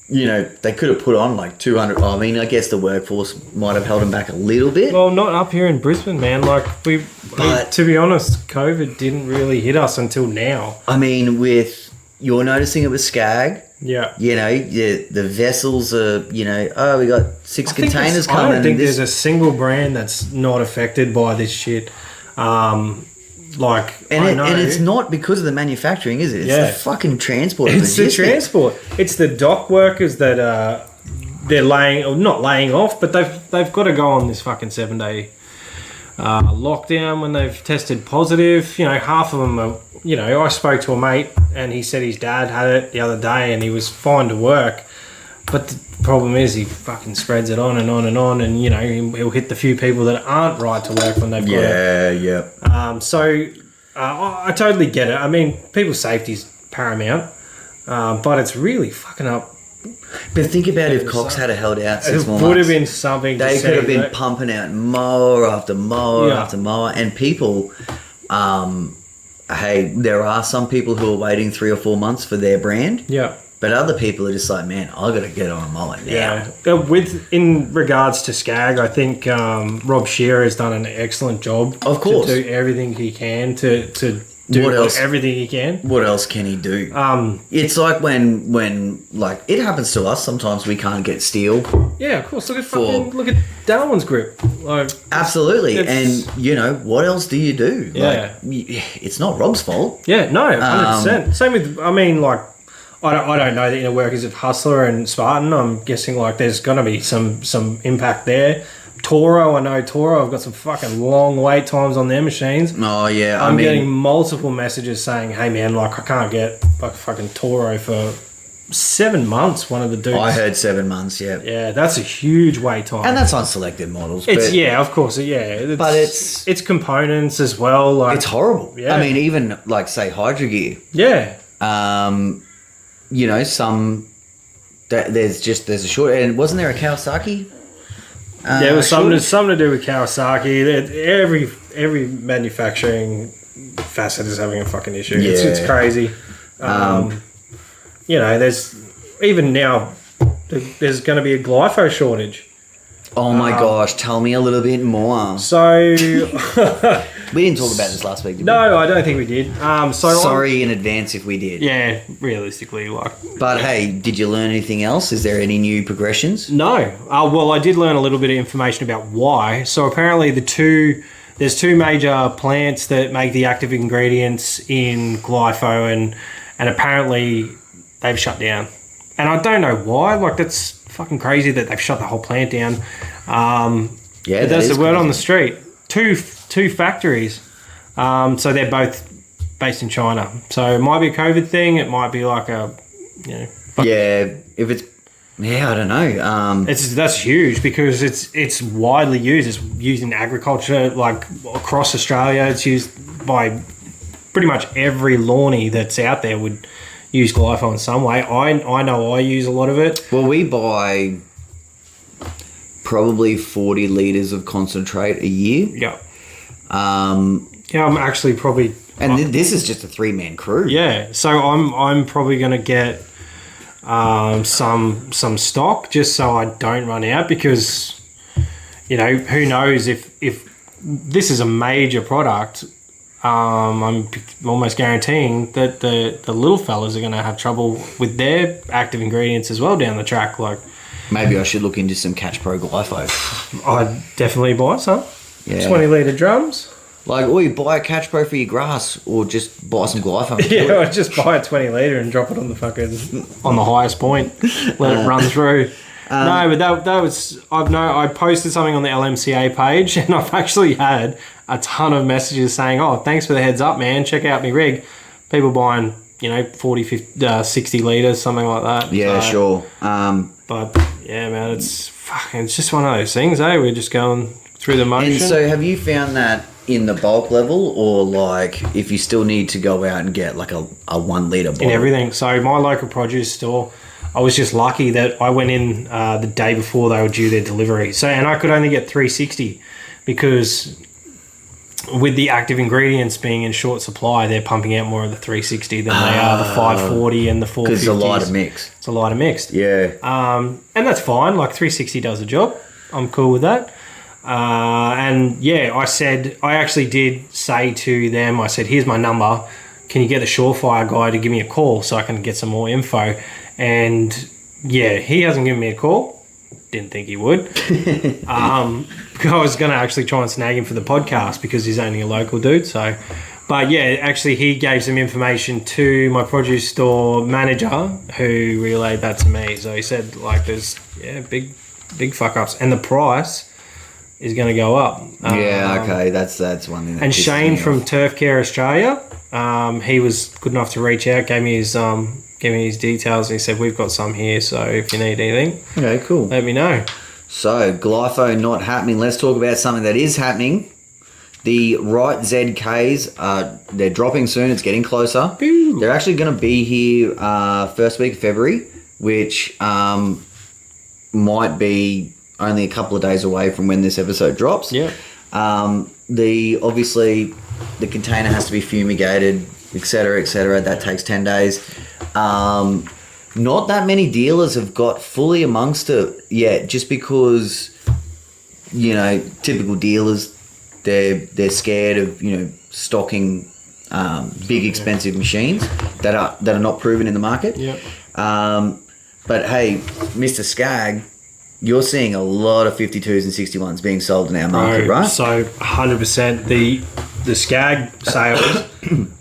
They could have put on like 200. I mean, I guess the workforce might have held them back a little bit. Well, not up here in Brisbane, man. To be honest, COVID didn't really hit us until now. I mean, you're noticing it with Skag. Yeah. The vessels are, we got 6 containers coming. I don't think there's a single brand that's not affected by this shit. like, and it's not because of the manufacturing, is it? It's the fucking transport. It's the transport. It's the dock workers that they're not laying off, but they've got to go on this fucking 7-day lockdown when they've tested positive. You know, half of them are. You know, I spoke to a mate and he said his dad had it the other day and he was fine to work, but the problem is he fucking spreads it on and on and on, and you know he'll hit the few people that aren't right to work when they've got it. So I totally get it. I mean, people's safety's paramount, but it's really fucking up. But think about if Cox had held out 6 more months. It would have been something. They could have been pumping out mower after mower after mower, and people. Hey, there are some people who are waiting 3 or 4 months for their brand. Yeah. But other people are just like, man, I got to get on a mower now. Yeah. In regards to Skag, I think Rob Shearer has done an excellent job. Of course. To do everything he can to do everything he can. What else can he do? It's like when like it happens to us sometimes. We can't get steel. Yeah, of course. Look at Darwin's grip. Like, absolutely, and you know what else do you do? Yeah, like, it's not Rob's fault. Yeah, no, 100%. Same with. I mean, like, I don't know the inner workings of Hustler and Spartan. I'm guessing like there's gonna be some impact there. Toro, I know Toro. I've got some fucking long wait times on their machines. Oh yeah, I'm getting multiple messages saying, "Hey man, like I can't get like fucking Toro for 7 months." One of the dudes. I heard 7 months. Yeah. Yeah, that's a huge wait time, and that's on selected models. It's of course, yeah. But it's components as well. Like it's horrible. Yeah. I mean, even like say Hydro Gear. Yeah. You know, there's a short, and wasn't there a Kawasaki? There was something to do with Kawasaki. Every manufacturing facet is having a fucking issue. Yeah. It's crazy. You know, there's even now there's going to be a glypho shortage. Oh my gosh! Tell me a little bit more. So we didn't talk about this last week, did we? No, I don't think we did. Sorry in advance if we did. Yeah, realistically, like. But hey, did you learn anything else? Is there any new progressions? No. Well, I did learn a little bit of information about why. So apparently, there's two major plants that make the active ingredients in glypho, and apparently they've shut down. And I don't know why. Like, that's fucking crazy that they've shut the whole plant down. Yeah, that's the word on the street. Two factories. So they're both based in China. So it might be a COVID thing. It might be like a, you know. I don't know. That's huge because it's widely used. It's used in agriculture, like across Australia. It's used by pretty much every lawny that's out there would use glypho in some way. I know I use a lot of it. Well, we buy probably 40 litres of concentrate a year. Yeah. Yeah, I'm actually probably... And this is just a 3-man crew. Yeah, so I'm probably going to get some stock just so I don't run out because, you know, who knows if this is a major product... I'm almost guaranteeing that the little fellas are going to have trouble with their active ingredients as well down the track. Like, maybe I should look into some Catch Pro glypho. I'd definitely buy some. Yeah. 20 litre drums. Like, you buy a Catch Pro for your grass, or just buy some glypho. Yeah, or just buy a 20 litre and drop it on the highest point. Let it run through. No, but that was I posted something on the LMCA page, and I've actually had a ton of messages saying, "Oh, thanks for the heads up, man. Check out me rig." People buying, 40, 50, 60 litres, something like that. Yeah, so, sure. But yeah, man, it's just one of those things, eh? We're just going through the motion. And so, have you found that in the bulk level, or like if you still need to go out and get like a 1 litre bottle? In everything. So my local produce store, I was just lucky that I went in the day before they were due their delivery. So, and I could only get 360 because with the active ingredients being in short supply, they're pumping out more of the 360 than they are the 540 and the 450s. Because it's a lighter mix. It's a lighter mixed. Yeah. And that's fine. Like 360 does the job. I'm cool with that. And yeah, I actually did say to them, I said, here's my number. Can you get the Surefire guy to give me a call so I can get some more info? And yeah, he hasn't given me a call. Didn't think he would. I was going to actually try and snag him for the podcast because he's only a local dude. So But yeah, actually, he gave some information to my produce store manager, who relayed that to me. So he said, like, there's big fuck ups, and the price is going to go up. Okay, that's one thing. That and pisses Shane me from off. Turf Care Australia, he was good enough to reach out, gave me his details, and he said, we've got some here, so if you need anything, Okay, cool. let me know. So, glypho not happening. Let's talk about something that is happening. The right ZKs, they're dropping soon. It's getting closer. Boo. They're actually going to be here first week of February, which might be only a couple of days away from when this episode drops. Yeah. Obviously, the container has to be fumigated, etc., etc. That takes 10 days. Not that many dealers have got fully amongst it yet, just because, typical dealers, they're scared of, stocking big expensive machines that are not proven in the market. Yeah. But hey, Mr. Skag, you're seeing a lot of 52s and 61s being sold in our market, right? So 100%, the Skag sales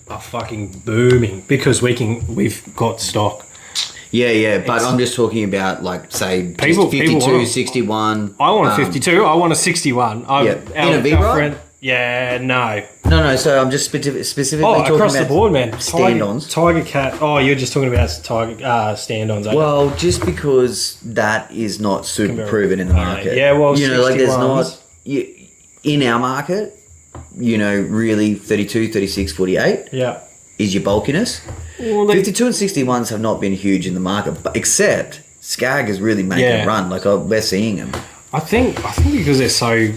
are fucking booming because we've got stock. Yeah, but I'm just talking about, like, say, People 52, 61. I want a 52. I want a 61. In a V-Ride? Yeah, no. No. So I'm just specifically talking across about the board, man. stand-ons. Tiger Cat. Oh, you're just talking about Tiger stand-ons. Okay. Well, just because that is not super proven in the market. Yeah, well, like there's 61s. not in our market. Really 32, 36, 48 Yeah. is your bulkiness. Well, 52 and 61s have not been huge in the market, but except Skag is really making a run. Like, we're seeing them. I think because they're so,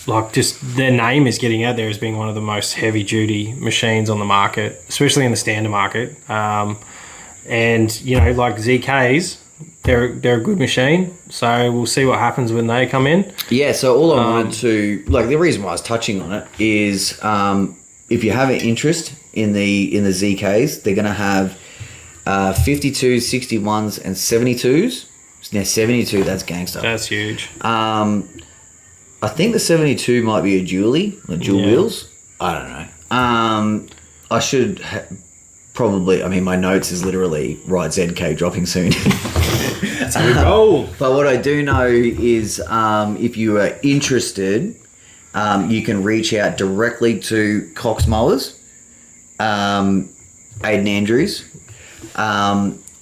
like, just their name is getting out there as being one of the most heavy duty machines on the market, especially in the standard market. And like ZKs, they're a good machine. So we'll see what happens when they come in. Yeah. So all I wanted to, like, the reason why I was touching on it is, if you have an interest in the ZKs, they're going to have 52s, 61s, and 72s. Now 72, that's gangster. That's huge. I think the 72 might be a dually, like dual wheels. I don't know. I should probably. I mean, my notes is literally right ZK dropping soon. That's how we roll. But what I do know is, if you are interested, you can reach out directly to Cox Mowers, Aidan Andrews,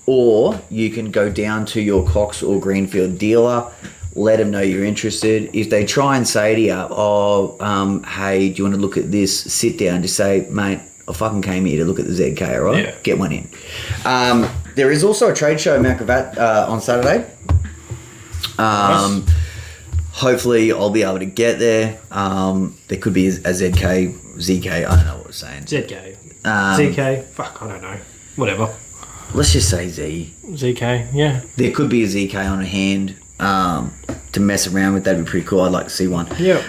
or you can go down to your Cox or Greenfield dealer, let them know you're interested. If they try and say to you, hey, do you want to look at this? Sit down, just say, mate, I fucking came here to look at the ZK, all right? Yeah. Get one in. There is also a trade show in Mount Gravatt on Saturday. Nice. Hopefully I'll be able to get there. There could be a ZK, I don't know what we're saying. ZK. ZK. Fuck, I don't know. Whatever. Let's just say Z. ZK, yeah. There could be a ZK on hand to mess around with. That'd be pretty cool. I'd like to see one. Yeah.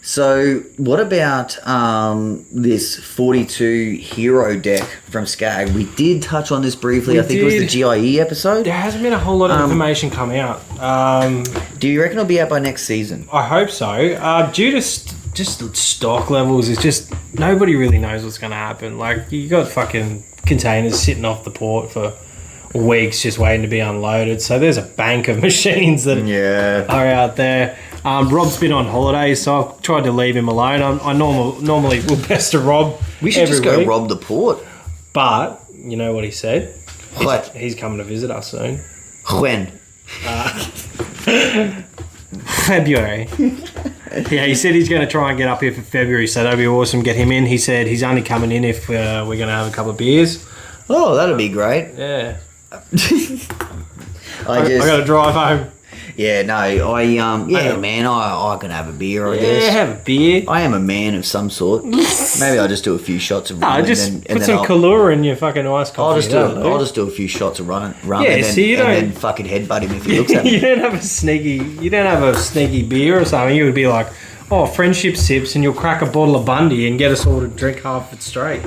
So what about this 42 Hero deck from Skag? We did touch on this briefly. I think it was the GIE episode. There hasn't been a whole lot of information come out. Do you reckon it'll be out by next season? I hope so. Due to just stock levels, it's just nobody really knows what's going to happen. Like, you got fucking containers sitting off the port for weeks just waiting to be unloaded. So there's a bank of machines that are out there. Rob's been on holidays, so I've tried to leave him alone. I normally will pester Rob. We should just go rob the port. But you know what he said? What? He's coming to visit us soon. When? February. Yeah, he said he's going to try and get up here for February, so that'd be awesome. Get him in. He said he's only coming in if we're going to have a couple of beers. Oh, that'd be great. Yeah. I got to drive home. Yeah, no, man, I can have a beer, I guess. Yeah, have a beer. I am a man of some sort. Maybe I'll just do a few shots of rum. Just put some Kahlua in your fucking ice coffee. I'll just do a few shots of rum yeah, and then fucking headbutt him if he looks at me. You don't have a sneaky beer or something. You would be like, oh, friendship sips, and you'll crack a bottle of Bundy and get us all to drink half of it straight.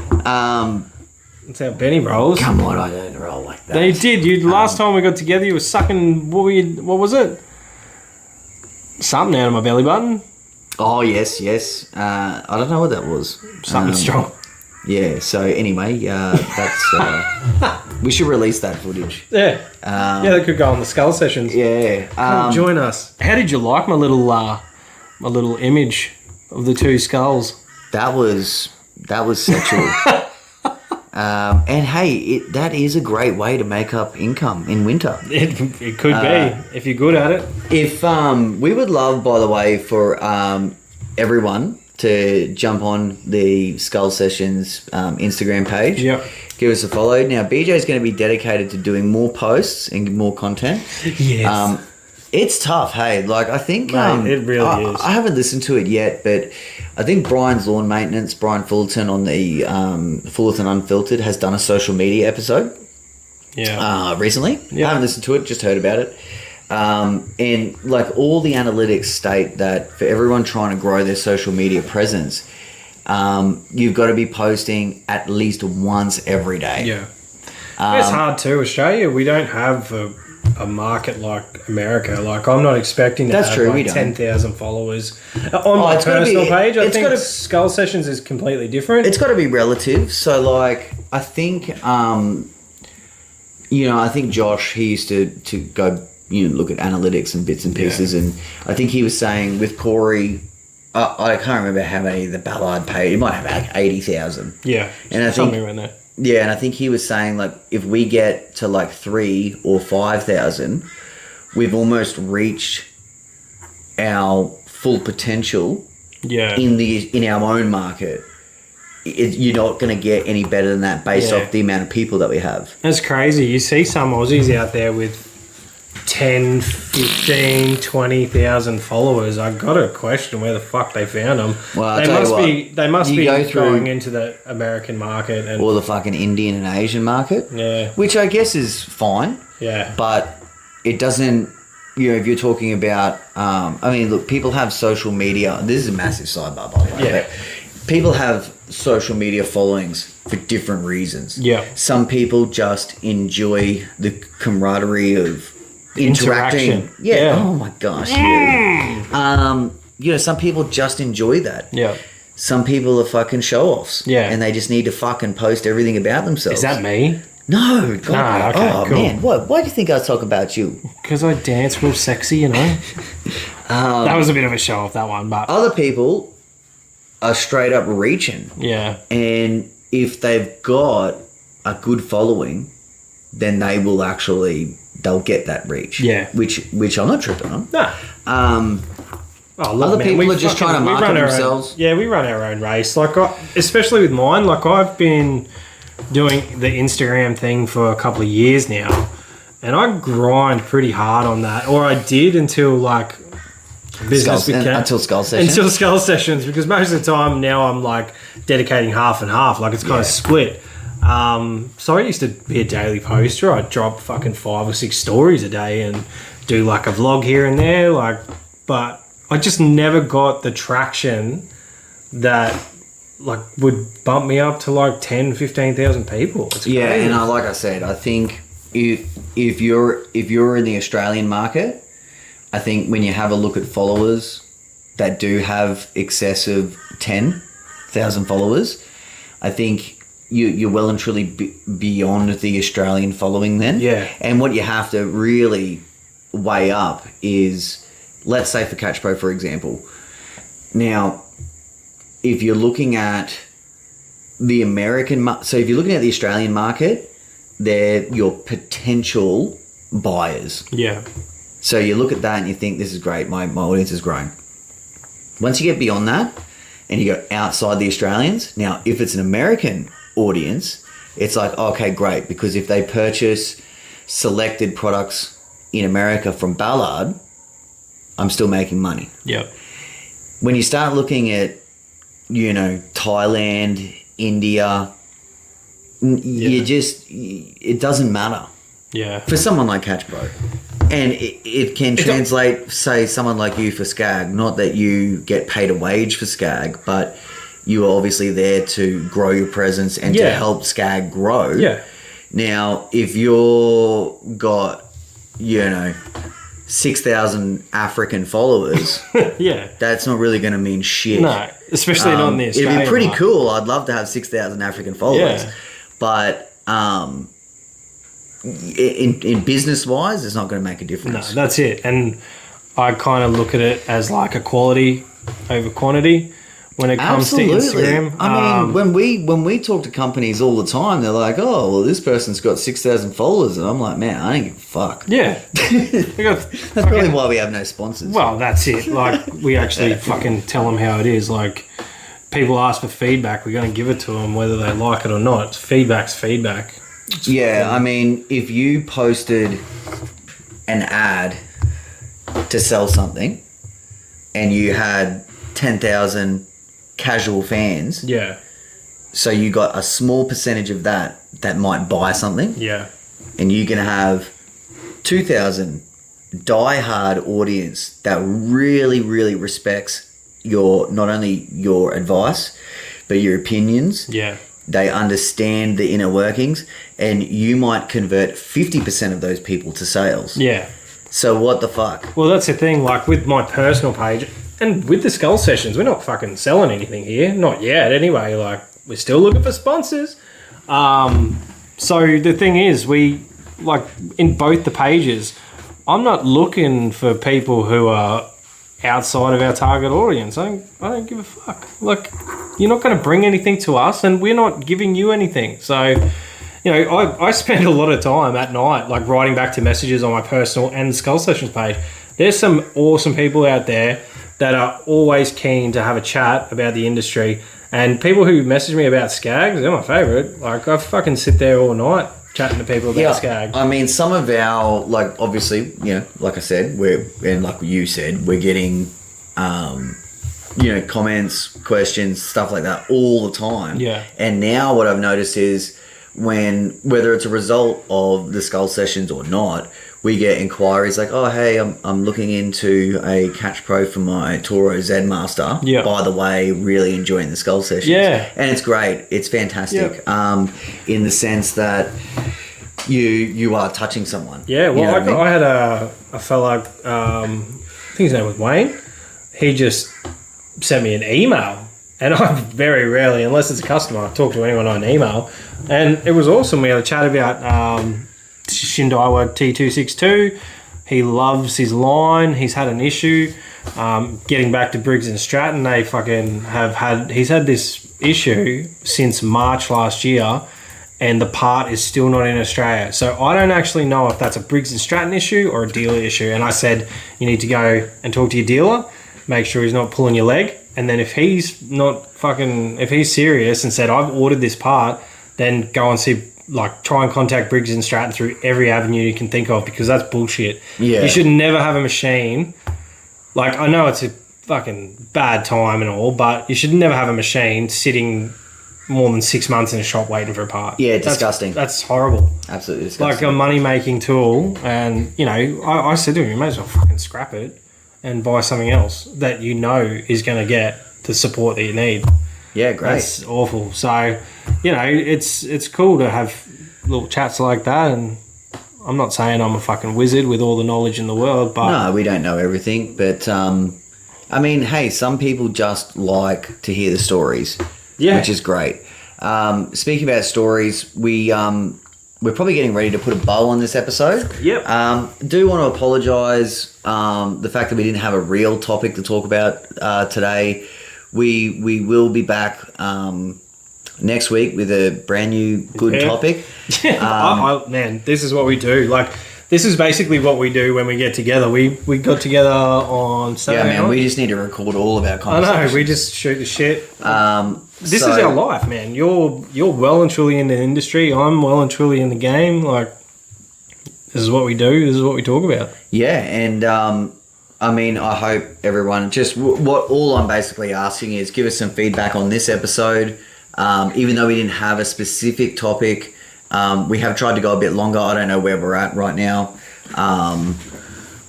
That's how Benny rolls. Come on, I don't roll like that. They did. Last time we got together, you were sucking. What was it? Something out of my belly button. Oh, yes. I don't know what that was. Something strong. Yeah, so anyway, that's... we should release that footage. Yeah. That could go on the Skull Sessions. Yeah. Come join us. How did you like my little image of the two skulls? That was sexual. And hey, that is a great way to make up income in winter. It could be, if you're good at it. If we would love, by the way, for everyone to jump on the Skull Sessions Instagram page. Yep. Give us a follow. Now, BJ's going to be dedicated to doing more posts and more content. Yes. It's tough, hey. Like, I think... it really is. I haven't listened to it yet, but I think Brian's Lawn Maintenance, Brian Fullerton on the Fullerton Unfiltered, has done a social media episode recently. Yeah. I haven't listened to it, just heard about it. And, like, all the analytics state that for everyone trying to grow their social media presence, you've got to be posting at least once every day. Yeah. It's hard too. Australia, we don't have a market like America. Like, I'm not expecting to have like 10,000 followers on my personal page. I think Skull Sessions is completely different. It's got to be relative. So, like, I think, I think Josh, he used to go, look at analytics and bits and pieces, and I think he was saying with Corey, I can't remember how many the Ballard paid. It might have like 80,000. Yeah, and I something around there. Yeah, and I think he was saying, like, if we get to like 3,000 or 5,000, we've almost reached our full potential. Yeah. In our own market. You're not going to get any better than that based off the amount of people that we have. That's crazy. You see some Aussies out there with 10, 15, 20,000 followers. I've got to question where the fuck they found them. Well, they must be going into the American market or the fucking Indian and Asian market. Yeah, which I guess is fine. Yeah, but it doesn't. If you're talking about, look, people have social media. This is a massive sidebar, by the way. Yeah, people have social media followings for different reasons. Yeah, some people just enjoy the camaraderie of interacting. Yeah. Oh my gosh. Yeah. Some people just enjoy that. Yeah. Some people are fucking show-offs. Yeah. And they just need to fucking post everything about themselves. Is that me? No. God. Okay, cool. Man. What? Why do you think I talk about you? Because I dance real sexy, that was a bit of a show-off, that one. But other people are straight up reaching. Yeah. And if they've got a good following, then they'll get that reach. Yeah. Which I'm not tripping on. No. Other people are just trying to market themselves. We run our own race. Like, especially with mine, like, I've been doing the Instagram thing for a couple of years now, and I grind pretty hard on that. Or I did until, like, until Skull Sessions. Until Skull Sessions, because most of the time now I'm, like, dedicating half and half. Like, it's kind of split. So I used to be a daily poster. I'd drop fucking 5 or 6 stories a day and do like a vlog here and there, but I just never got the traction that like would bump me up to like 10, 15,000 people. It's crazy. Yeah, and like I said, I think if you're in the Australian market, I think when you have a look at followers that do have excess of 10,000 followers, I think you're well and truly beyond the Australian following then. Yeah. And what you have to really weigh up is, let's say for Catch Pro, for example. Now, if you're looking at the so if you're looking at the Australian market, they're your potential buyers. Yeah. So you look at that and you think, this is great, my audience is growing. Once you get beyond that and you go outside the Australians, now if it's an American audience, it's like, okay, great, because if they purchase selected products in America from Ballard, I'm still making money. Yep. When you start looking at, Thailand, India, it doesn't matter. Yeah. For someone like Catch Pro. And it can translate, say, someone like you for Skag, not that you get paid a wage for Skag, but you are obviously there to grow your presence and to help Skag grow. Yeah. Now, if you're got, 6,000 African followers, Yeah. that's not really going to mean shit. No, especially not in the Australian It'd be pretty market. cool. I'd love to have 6,000 African followers. Yeah. But in business-wise, it's not going to make a No, difference. that's it. And I kind of look at it as like a quality over quantity when it comes to Instagram. I mean, when we talk to companies all the time, they're like, "Oh, well, this person's got 6,000 followers," and I'm like, "Man, I don't give a fuck." Yeah. That's probably why we have no sponsors. Well, that's it. Like, we actually fucking tell them how it is. Like, people ask for feedback, we're going to give it to them whether they like it or not. Feedback's feedback. Yeah, I mean, if you posted an ad to sell something and you had 10,000 casual fans, Yeah. so you got a small percentage of that might buy something, Yeah. and you can have 2,000 die-hard audience that really, really respects not only your advice, but your opinions. Yeah. They understand the inner workings, and you might convert 50% of those people to sales. Yeah. So what the fuck? Well, that's the thing. Like, with my personal page and with the Skull Sessions, we're not fucking selling anything here. Not yet, anyway. Like, we're still looking for sponsors. So the thing is, we, like, in both the pages, I'm not looking for people who are outside of our target audience. I don't give a fuck. Like, you're not going to bring anything to us, and we're not giving you anything. So, you know, I spend a lot of time at night, like, writing back to messages on my personal and Skull Sessions page. There's some awesome people out there that are always keen to have a chat about the industry, and people who message me about Skags, they're my favourite. Like, I fucking sit there all night chatting to people about Skag. I mean, some of our, like, obviously, you know, like I said, and like you said, we're getting, you know, comments, questions, stuff like that all the time. Yeah. And now what I've noticed is whether it's a result of the Skull Sessions or not, we get inquiries like, "Oh, hey, I'm looking into a Catch Pro for my Toro Z Master. Yeah. By the way, really enjoying the Skull Sessions." Yeah. And it's great. It's fantastic. In the sense that you are touching someone. Yeah, well, You know what I mean? I had a fella, I think his name was Wayne. He just sent me an email, and I very rarely, unless it's a customer, talk to anyone on email. And it was awesome. We had a chat about Shindaiwa T262. He loves his line. He's had an issue. Getting back to Briggs and Stratton, they fucking he's had this issue since March last year, and the part is still not in Australia. So I don't actually know if that's a Briggs and Stratton issue or a dealer issue. And I said, you need to go and talk to your dealer, make sure he's not pulling your leg. And then if he's serious and said, I've ordered this part, then go and see, like, try and contact Briggs and Stratton through every avenue you can think of, because that's bullshit. Yeah. You should never have a machine. Like, I know it's a fucking bad time and all, but you should never have a machine sitting more than 6 months in a shop waiting for a part. Yeah, disgusting. That's horrible. Absolutely disgusting. Like a money-making tool, and, you know, I said to him, you may as well fucking scrap it and buy something else that you know is going to get the support that you need. Yeah, great. That's awful. So, you know, it's cool to have little chats like that, and I'm not saying I'm a fucking wizard with all the knowledge in the world, but... No, we don't know everything, but, I mean, hey, some people just like to hear the stories, which is great. Speaking about stories, we're probably getting ready to put a bow on this episode. Yep. Do want to apologise the fact that we didn't have a real topic to talk about today. We will be back next week with a brand new good topic. Man, this is what we do. Like, this is basically what we do when we get together. We got together on Saturday Yeah, man, night. we just need to record all of our I conversations. know, we just shoot the shit. This So- is our life, man. You're well and truly in the industry. I'm well and truly in the game. Like, this is what we do. This is what we talk about. Yeah, and I mean, I hope everyone just what all I'm basically asking is give us some feedback on this episode. Even though we didn't have a specific topic, we have tried to go a bit longer. I don't know where we're at right now.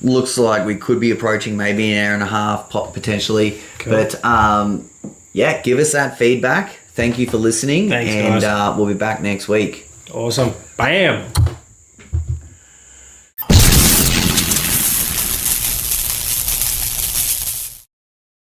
Looks like we could be approaching maybe an hour and a half potentially. Cool. But yeah, give us that feedback. Thank you for listening. Thanks, and guys. we'll be back next week. Awesome. Bam.